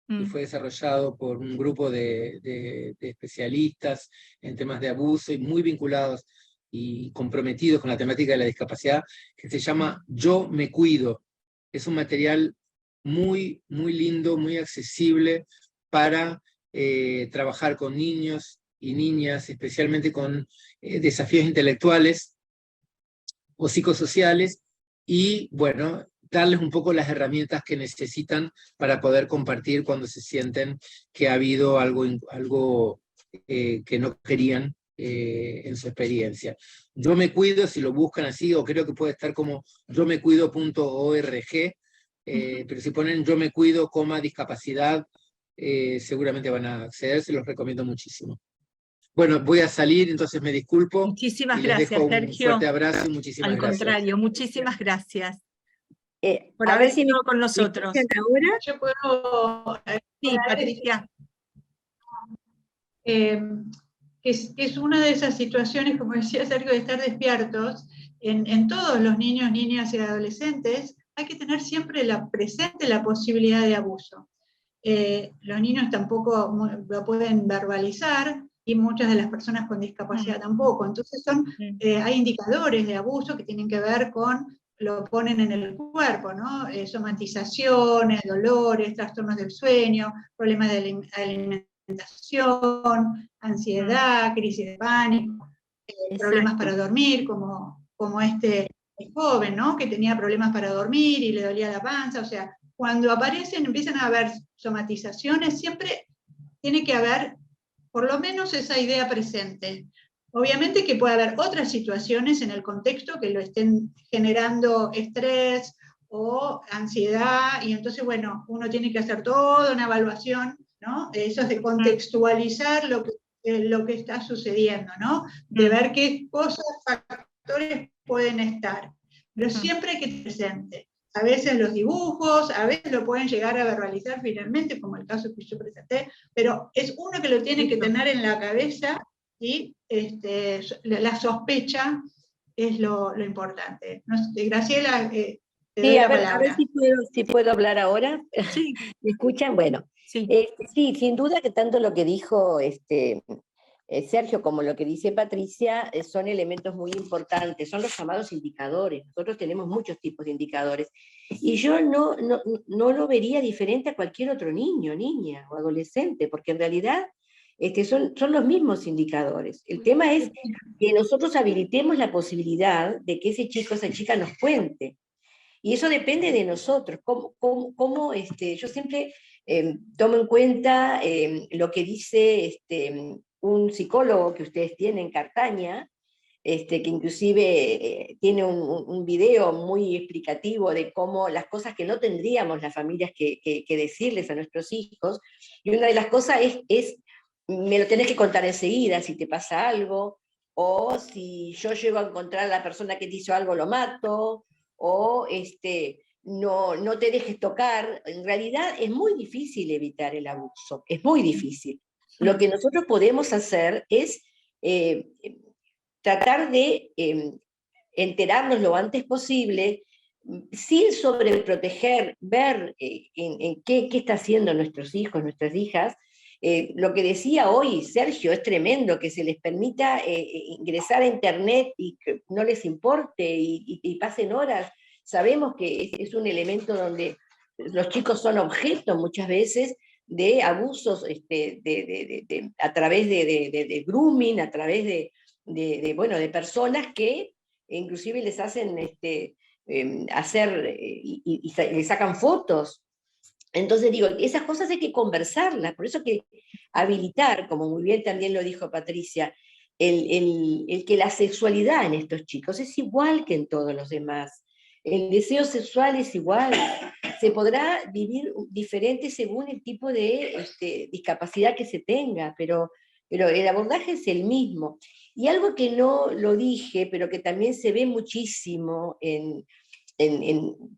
que fue desarrollado por un grupo de especialistas en temas de abuso y muy vinculados y comprometidos con la temática de la discapacidad, que se llama Yo Me Cuido. Es un material muy, muy lindo, muy accesible para trabajar con niños y niñas, especialmente con desafíos intelectuales o psicosociales, y bueno, darles un poco las herramientas que necesitan para poder compartir cuando se sienten que ha habido algo que no querían en su experiencia. Yo me cuido, si lo buscan así, o creo que puede estar como yomecuido.org, pero si ponen yo me cuido, discapacidad, seguramente van a acceder, se los recomiendo muchísimo. Bueno, voy a salir, entonces me disculpo. Muchísimas y les gracias, dejo un Sergio. fuerte abrazo y muchísimas Al gracias. contrario, muchísimas gracias por A haber ver si me estado con nosotros. escuchan ahora. Yo puedo Sí, Patricia. que es una de esas situaciones, como decía Sergio, de estar despiertos en todos los niños, niñas y adolescentes. Hay que tener siempre presente la posibilidad de abuso. Los niños tampoco lo pueden verbalizar, y muchas de las personas con discapacidad tampoco. Entonces hay indicadores de abuso que tienen que ver con, lo ponen en el cuerpo, ¿no? Somatizaciones, dolores, trastornos del sueño, problemas de alimentación, ansiedad, crisis de pánico, problemas para dormir, como este joven, ¿no? Que tenía problemas para dormir y le dolía la panza. O sea, cuando empiezan a haber somatizaciones, siempre tiene que haber por lo menos esa idea presente. Obviamente que puede haber otras situaciones en el contexto que lo estén generando estrés o ansiedad, y entonces, bueno, uno tiene que hacer toda una evaluación, ¿no? Eso es de contextualizar lo que está sucediendo, ¿no? De ver qué cosas, factores pueden estar. Pero siempre hay que estar presente. A veces los dibujos, a veces lo pueden llegar a verbalizar finalmente, como el caso que yo presenté, pero es uno que lo tiene que tener en la cabeza, y la sospecha es lo importante. No sé, Graciela, te doy la palabra. A ver si puedo hablar ahora. Sí. ¿Me escuchan? Bueno, Sí. Sí, sin duda que tanto lo que dijo Sergio como lo que dice Patricia son elementos muy importantes, son los llamados indicadores. Nosotros tenemos muchos tipos de indicadores, y yo no lo vería diferente a cualquier otro niño, niña o adolescente, porque en realidad son los mismos indicadores. El tema es que nosotros habilitemos la posibilidad de que ese chico, esa chica nos cuente. Y eso depende de nosotros. Yo siempre tomo en cuenta lo que dice un psicólogo que ustedes tienen, Cartaña, que inclusive tiene un video muy explicativo de cómo las cosas que no tendríamos las familias que decirles a nuestros hijos. Y una de las cosas es me lo tenés que contar enseguida si te pasa algo, o si yo llego a encontrar a la persona que te hizo algo, lo mato, o no te dejes tocar. En realidad es muy difícil evitar el abuso, es muy difícil. Lo que nosotros podemos hacer es tratar de enterarnos lo antes posible, sin sobreproteger, ver en qué está haciendo nuestros hijos, nuestras hijas. Lo que decía hoy Sergio es tremendo, que se les permita ingresar a internet y que no les importe y pasen horas. Sabemos que es un elemento donde los chicos son objeto muchas veces de abusos a través de grooming, a través de personas que inclusive les hacen hacer y les sacan fotos. Entonces digo, esas cosas hay que conversarlas, por eso que habilitar, como muy bien también lo dijo Patricia, el que la sexualidad en estos chicos es igual que en todos los demás. El deseo sexual es igual, se podrá vivir diferente según el tipo de discapacidad que se tenga, pero el abordaje es el mismo. Y algo que no lo dije, pero que también se ve muchísimo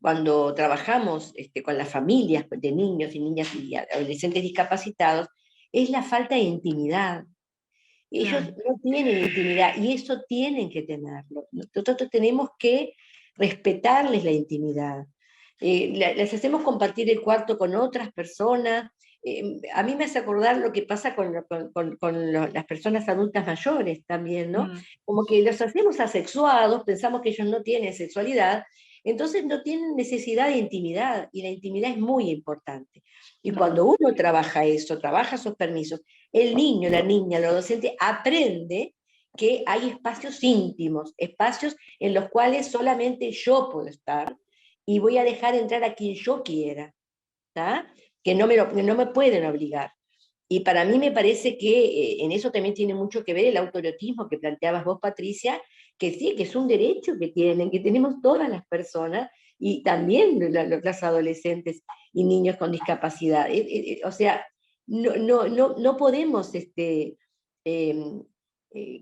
cuando trabajamos con las familias de niños y niñas y adolescentes discapacitados, es la falta de intimidad. Ellos no tienen intimidad, y eso tienen que tenerlo. Nosotros tenemos que respetarles la intimidad. Les hacemos compartir el cuarto con otras personas. A mí me hace acordar lo que pasa con las personas adultas mayores también, ¿no? Como que los hacemos asexuados, pensamos que ellos no tienen sexualidad, entonces no tienen necesidad de intimidad, y la intimidad es muy importante. Y cuando uno trabaja eso, trabaja esos permisos, el niño, la niña, el adolescente aprende que hay espacios íntimos, espacios en los cuales solamente yo puedo estar, y voy a dejar entrar a quien yo quiera, ¿tá? Que no me pueden obligar. Y para mí me parece que en eso también tiene mucho que ver el autoerotismo que planteabas vos, Patricia, que sí, que es un derecho que tenemos todas las personas, y también las adolescentes y niños con discapacidad. O sea, no podemos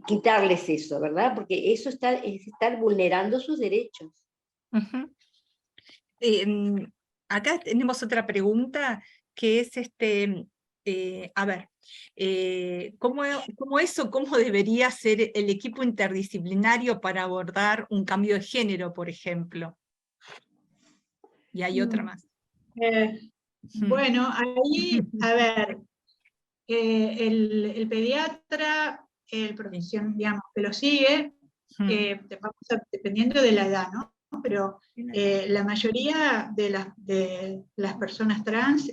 quitarles eso, ¿verdad? Porque eso es estar vulnerando sus derechos. Ujú. Acá tenemos otra pregunta que es, a ver, ¿cómo debería ser el equipo interdisciplinario para abordar un cambio de género, por ejemplo? Y hay otra más. Bueno, ahí, a ver, el pediatra, el profesión, digamos, que lo sigue, dependiendo de la edad, ¿no? Pero la mayoría de las personas trans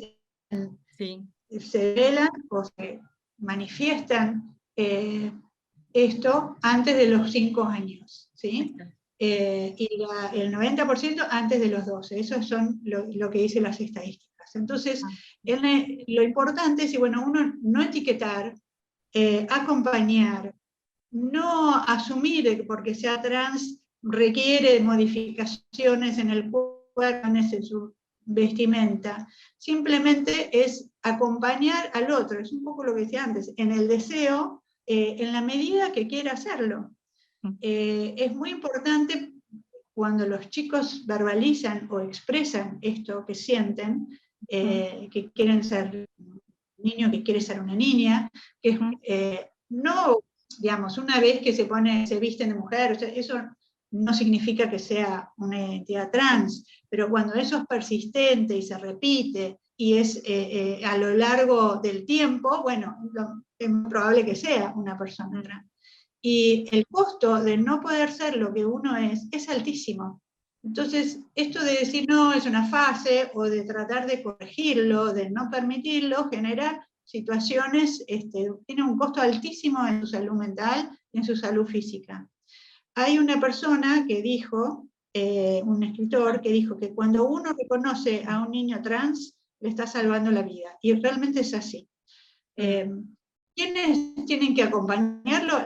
se revelan o se manifiestan esto antes de los 5 años, ¿sí? Y el 90% antes de los 12, eso son lo que dicen las estadísticas. Entonces, lo importante es, bueno, uno no etiquetar, acompañar, no asumir que porque sea trans requiere modificaciones en el cuerpo, en su vestimenta, simplemente es acompañar al otro, es un poco lo que decía antes, en el deseo, en la medida que quiera hacerlo. Es muy importante cuando los chicos verbalizan o expresan esto que sienten, que quieren ser un niño, que quiere ser una niña, que no, digamos, una vez que se visten de mujer, o sea, eso no significa que sea una identidad trans, pero cuando eso es persistente y se repite, y es a lo largo del tiempo, bueno, es probable que sea una persona trans. Y el costo de no poder ser lo que uno es altísimo. Entonces, esto de decir no, es una fase, o de tratar de corregirlo, de no permitirlo, genera situaciones, tiene un costo altísimo en su salud mental y en su salud física. Hay una persona que dijo, un escritor, que dijo que cuando uno reconoce a un niño trans, le está salvando la vida. Y realmente es así. ¿Quiénes tienen que acompañarlo?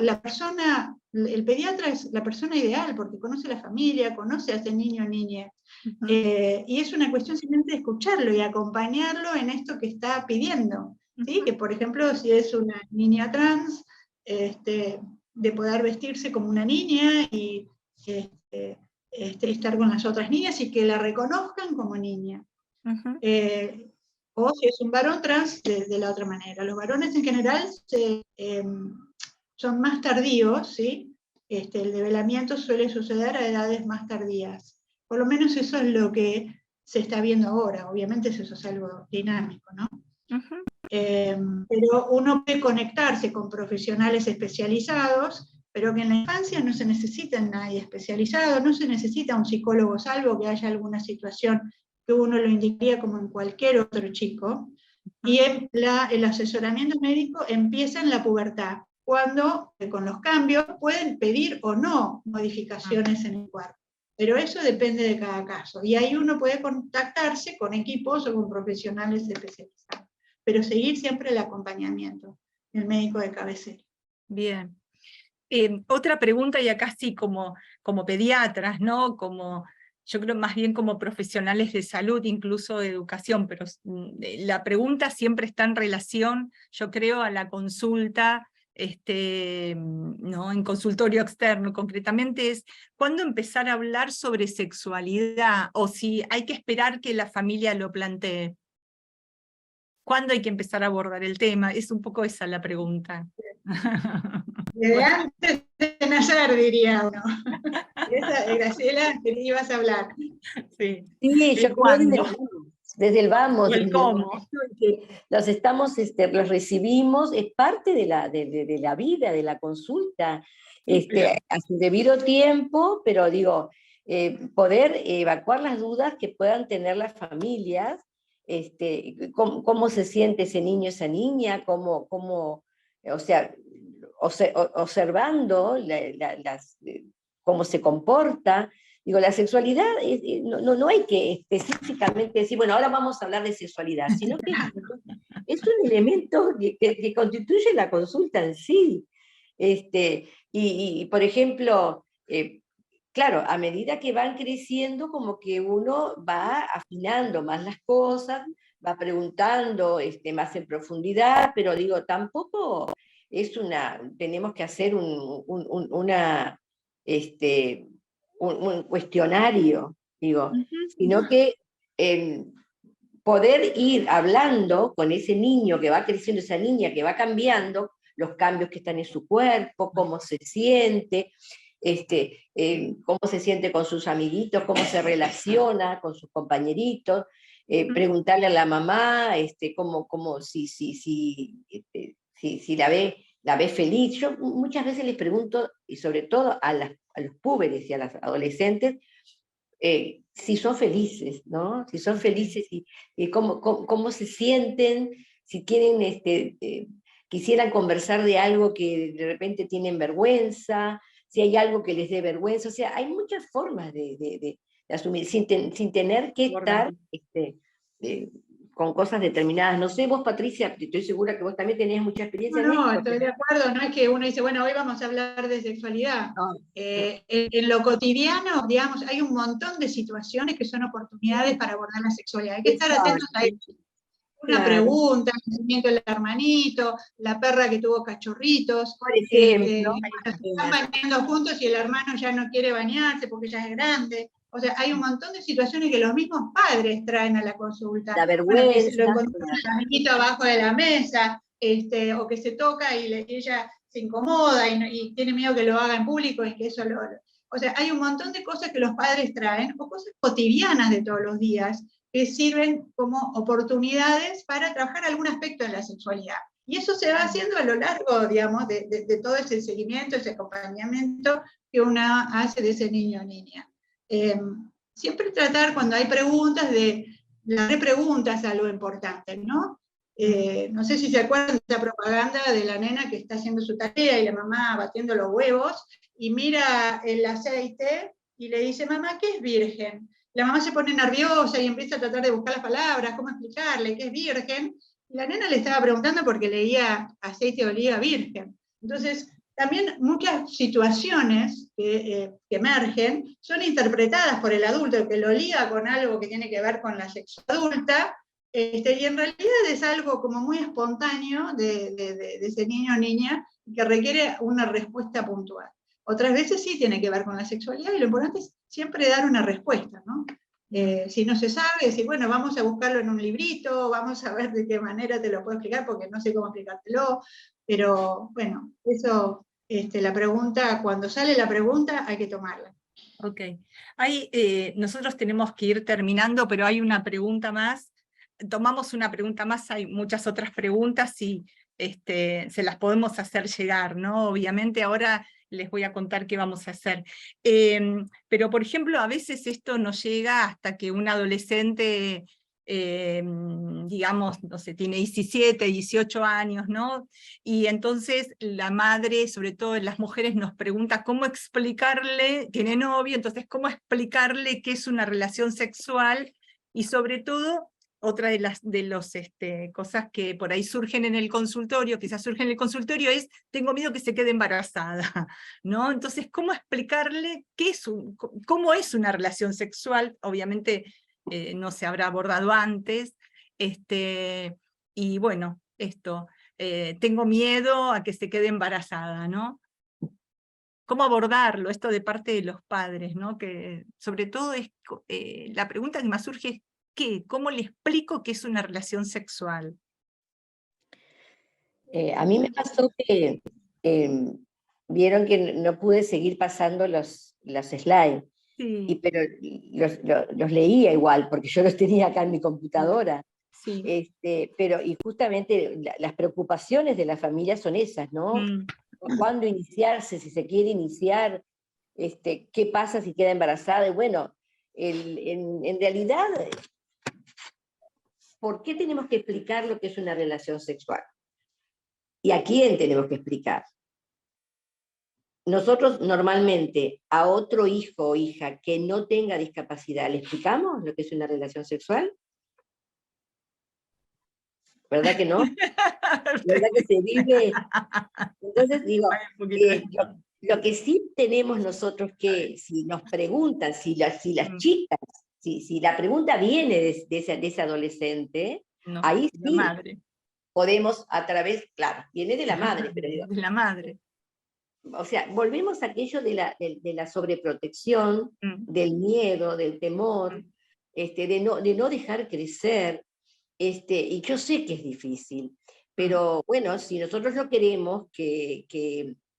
El pediatra es la persona ideal, porque conoce a la familia, conoce a ese niño o niña. Y es una cuestión simplemente de escucharlo y acompañarlo en esto que está pidiendo. ¿Sí? Que, por ejemplo, si es una niña trans, de poder vestirse como una niña y estar con las otras niñas y que la reconozcan como niña. O si es un varón trans, de la otra manera. Los varones en general son más tardíos, ¿sí? El develamiento suele suceder a edades más tardías. Por lo menos eso es lo que se está viendo ahora. Obviamente eso es algo dinámico, ¿no? Pero uno puede conectarse con profesionales especializados, pero que en la infancia no se necesita nadie especializado, no se necesita un psicólogo, salvo que haya alguna situación que uno lo indicaría como en cualquier otro chico, y el asesoramiento médico empieza en la pubertad, cuando con los cambios pueden pedir o no modificaciones en el cuerpo, pero eso depende de cada caso, y ahí uno puede contactarse con equipos o con profesionales especializados, pero seguir siempre el acompañamiento del médico de cabecera. Bien. Otra pregunta, y acá sí como pediatras, ¿no? Yo creo más bien como profesionales de salud, incluso de educación, pero la pregunta siempre está en relación, yo creo, a la consulta, ¿no? En consultorio externo, concretamente es, ¿cuándo empezar a hablar sobre sexualidad? O si hay que esperar que la familia lo plantee. ¿Cuándo hay que empezar a abordar el tema? Es un poco esa la pregunta. Desde antes de nacer, diría uno. Graciela, que ibas a hablar. Sí, yo creo desde el vamos, desde el cómo. Los recibimos, es parte de la vida, de la consulta, a su debido tiempo, pero digo, poder evacuar las dudas que puedan tener las familias, cómo se siente ese niño, esa niña, o sea, observando cómo se comporta. Digo, la sexualidad, no hay que específicamente decir, bueno, ahora vamos a hablar de sexualidad, sino que es un elemento que constituye la consulta en sí. Y por ejemplo, claro, a medida que van creciendo, como que uno va afinando más las cosas, va preguntando más en profundidad, pero digo, tampoco es tenemos que hacer un cuestionario, digo, sino que poder ir hablando con ese niño que va creciendo, esa niña que va cambiando, los cambios que están en su cuerpo, cómo se siente, cómo se siente con sus amiguitos, cómo se relaciona con sus compañeritos, preguntarle a la mamá si la ve feliz. Yo muchas veces les pregunto, y sobre todo a los púberes y a las adolescentes, si son felices, ¿no? Si son felices y cómo se sienten, si tienen, quisieran conversar de algo que de repente tienen vergüenza, si hay algo que les dé vergüenza. O sea, hay muchas formas de asumir, sin tener que estar con cosas determinadas. No sé, vos, Patricia, estoy segura que vos también tenías mucha experiencia en esto. No, estoy de acuerdo, no es que uno dice, bueno, hoy vamos a hablar de sexualidad. No. En lo cotidiano, digamos, hay un montón de situaciones que son oportunidades para abordar la sexualidad. Hay que estar atentos a eso. Una pregunta, el nacimiento del hermanito, la perra que tuvo cachorritos, por ejemplo, se están bañando juntos y el hermano ya no quiere bañarse porque ya es grande. O sea, hay un montón de situaciones que los mismos padres traen a la consulta. la vergüenza. Que lo encontró el amiguito abajo de la mesa, o que se toca y ella se incomoda y tiene miedo que lo haga en público y que eso O sea, hay un montón de cosas que los padres traen, o cosas cotidianas de todos los días, que sirven como oportunidades para trabajar algún aspecto de la sexualidad. Y eso se va haciendo a lo largo, digamos, de todo ese seguimiento, ese acompañamiento que uno hace de ese niño o niña. Siempre tratar, cuando hay preguntas, de las repreguntas a lo importante, ¿no? No sé si se acuerdan de esa propaganda de la nena que está haciendo su tarea y la mamá batiendo los huevos, y mira el aceite y le dice, mamá, ¿qué es virgen? La mamá se pone nerviosa y empieza a tratar de buscar las palabras, cómo explicarle qué es virgen. Y la nena le estaba preguntando porque leía aceite de oliva virgen. Entonces, también muchas situaciones que emergen son interpretadas por el adulto, que lo liga con algo que tiene que ver con la sexualidad adulta, y en realidad es algo como muy espontáneo de ese niño o niña que requiere una respuesta puntual. Otras veces sí tiene que ver con la sexualidad y lo importante es siempre dar una respuesta, ¿no? Si no se sabe, decir, bueno, vamos a buscarlo en un librito, vamos a ver de qué manera te lo puedo explicar porque no sé cómo explicártelo, pero bueno, eso, la pregunta, cuando sale la pregunta hay que tomarla. Ok, nosotros tenemos que ir terminando, pero hay una pregunta más. Tomamos una pregunta más, hay muchas otras preguntas y se las podemos hacer llegar, ¿no? Obviamente ahora les voy a contar qué vamos a hacer. Pero por ejemplo, a veces esto nos llega hasta que un adolescente, digamos, no sé, tiene 17, 18 años, ¿no? Y entonces la madre, sobre todo las mujeres, nos pregunta cómo explicarle, tiene novio, entonces cómo explicarle qué es una relación sexual, y sobre todo, otra de las cosas que por ahí surgen en el consultorio, quizás surgen en el consultorio, es, tengo miedo que se quede embarazada, ¿no? Entonces, ¿cómo explicarle cómo es una relación sexual? Obviamente no se habrá abordado antes, y bueno, tengo miedo a que se quede embarazada, ¿no? ¿Cómo abordarlo? Esto de parte de los padres, ¿no? Que sobre todo la pregunta que más surge es, ¿cómo le explico qué es una relación sexual? A mí me pasó que vieron que no pude seguir pasando los slides, Sí. pero los leía igual, porque yo los tenía acá en mi computadora. Sí. Y justamente las preocupaciones de la familia son esas, ¿no? ¿Cuándo iniciarse? Si se quiere iniciar, ¿qué pasa si queda embarazada? Y bueno, en realidad, ¿por qué tenemos que explicar lo que es una relación sexual? ¿Y a quién tenemos que explicar? Nosotros normalmente a otro hijo o hija que no tenga discapacidad, ¿le explicamos lo que es una relación sexual? ¿verdad que no? ¿Verdad que se vive? Entonces digo, lo que sí tenemos nosotros que, si nos preguntan, si las chicas, si la pregunta viene de ese adolescente, No, ahí la sí madre. podemos a través, claro, viene de la madre, pero digo, De la madre. o sea, volvemos a aquello de la sobreprotección, del miedo, del temor, de no dejar crecer, y yo sé que es difícil, pero bueno, si nosotros no queremos que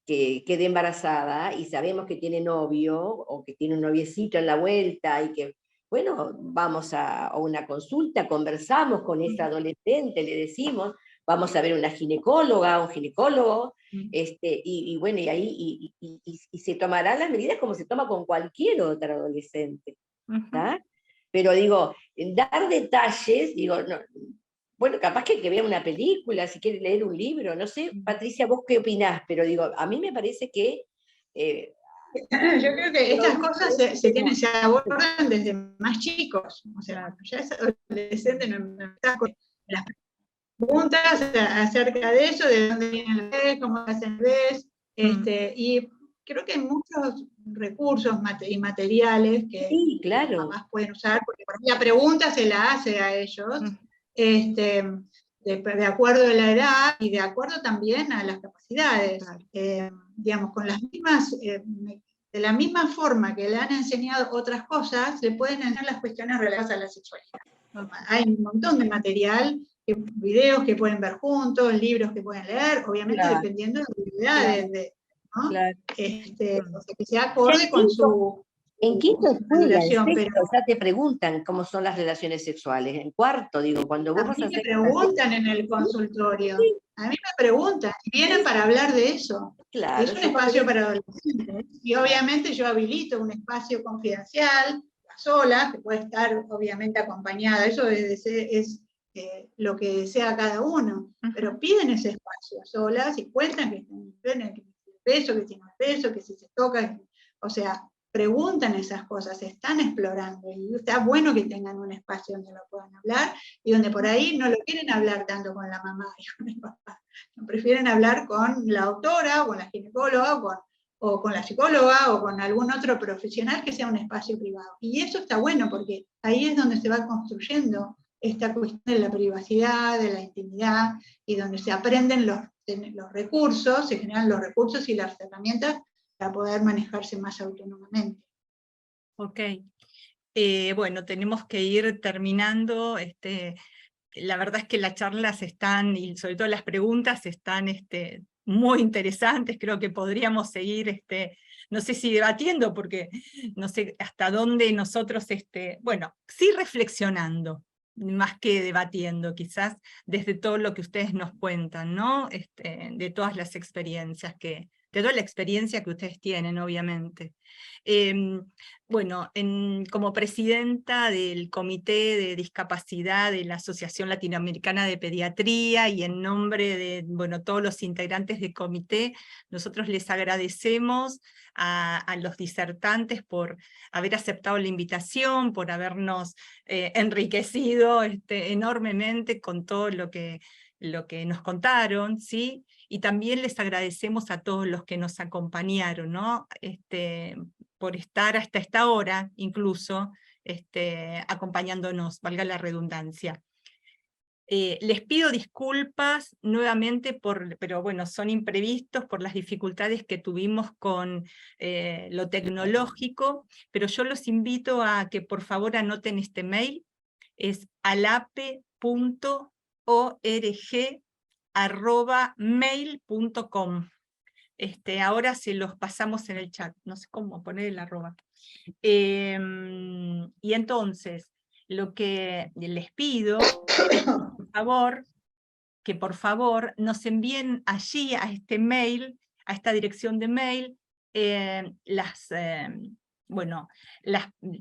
quede embarazada y sabemos que tiene novio o que tiene un noviecito en la vuelta y que, bueno, vamos a una consulta, conversamos con esa adolescente, le decimos, vamos a ver una ginecóloga, un ginecólogo, y bueno, y ahí y se tomarán las medidas como se toma con cualquier otra adolescente. ¿Tá? Pero digo, dar detalles, digo, no, bueno, capaz que vea una película, si quiere leer un libro, no sé, Patricia, vos qué opinás, pero digo, a mí me parece que... yo creo que estas cosas se abordan desde más chicos, o sea, cuando ya es adolescente no está con las preguntas acerca de eso, de dónde viene el bebé, cómo hacen el bebé, y creo que hay muchos recursos y materiales que sí, claro, las mamás pueden usar, porque por la pregunta se la hace a ellos, de acuerdo a la edad y de acuerdo también a las capacidades. Digamos, con las mismas, de la misma forma que le han enseñado otras cosas, le pueden enseñar las cuestiones relacionadas a la sexualidad. Hay un montón de material, videos que pueden ver juntos, libros que pueden leer, obviamente dependiendo de la habilidad, ¿no? O sea, que sea acorde con su... En quinto escuela, en sexto, pero ya te preguntan cómo son las relaciones sexuales. En cuarto, digo, cuando vos vas a me hacer... preguntan en el consultorio. A mí me preguntan, vienen para hablar de eso. Claro, es un espacio para adolescentes. Y obviamente yo habilito un espacio confidencial, a solas, que puede estar obviamente acompañada. Eso es lo que desea cada uno. Pero piden ese espacio a solas y cuentan que tienen el beso, que tienen el beso, que si se toca, o sea, preguntan esas cosas, están explorando, y está bueno que tengan un espacio donde lo puedan hablar, y donde por ahí no lo quieren hablar tanto con la mamá y con el papá, no, prefieren hablar con la doctora, o con la ginecóloga, o con la psicóloga, o con algún otro profesional que sea un espacio privado. Y eso está bueno, porque ahí es donde se va construyendo esta cuestión de la privacidad, de la intimidad, y donde se aprenden los recursos, se generan los recursos y las herramientas para poder manejarse más autónomamente. Ok. Bueno, tenemos que ir terminando. La verdad es que las charlas están, y sobre todo las preguntas están muy interesantes. Creo que podríamos seguir, no sé si debatiendo, porque no sé hasta dónde nosotros, bueno, sí reflexionando, más que debatiendo, quizás desde todo lo que ustedes nos cuentan, ¿no? De todas las experiencias de toda la experiencia que ustedes tienen, obviamente. Bueno, como presidenta del Comité de Discapacidad de la Asociación Latinoamericana de Pediatría, y en nombre de todos los integrantes del comité, nosotros les agradecemos a los disertantes por haber aceptado la invitación, por habernos enriquecido enormemente con todo lo que nos contaron, ¿sí? Y también les agradecemos a todos los que nos acompañaron, ¿no? Por estar hasta esta hora, incluso, acompañándonos, valga la redundancia. Les pido disculpas nuevamente, pero bueno, son imprevistos por las dificultades que tuvimos con lo tecnológico, pero yo los invito a que por favor anoten este mail, es alape.org@mail.com. Ahora se los pasamos en el chat, no sé cómo poner el arroba. Y entonces, lo que les pido es que por favor nos envíen allí a este mail, a esta dirección de mail,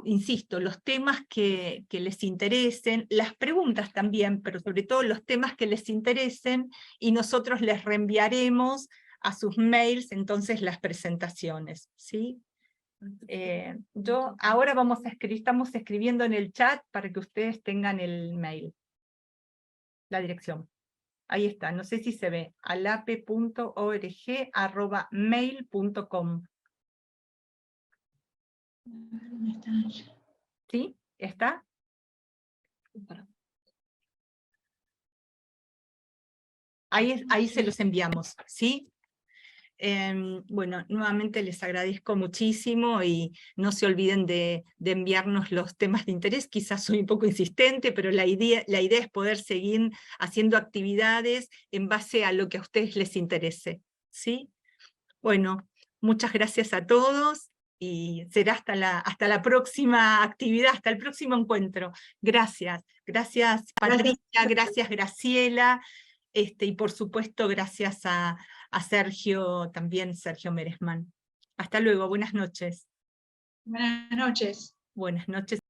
insisto, los temas que les interesen, las preguntas también, pero sobre todo los temas que les interesen, y nosotros les reenviaremos a sus mails entonces las presentaciones, ¿sí? Ahora estamos escribiendo en el chat para que ustedes tengan el mail, la dirección. Ahí está, no sé si se ve, alape.org@mail.com. ¿Dónde está? ¿Sí? ¿Está? Ahí se los enviamos, ¿sí? Bueno, nuevamente les agradezco muchísimo y no se olviden de enviarnos los temas de interés. Quizás soy un poco insistente, pero la idea es poder seguir haciendo actividades en base a lo que a ustedes les interese, ¿sí? Bueno, muchas gracias a todos y será hasta la próxima actividad, hasta el próximo encuentro. Gracias, gracias Patricia, gracias Graciela, y por supuesto gracias a Sergio, también Sergio Meresman. Hasta luego, buenas noches. Buenas noches. Buenas noches.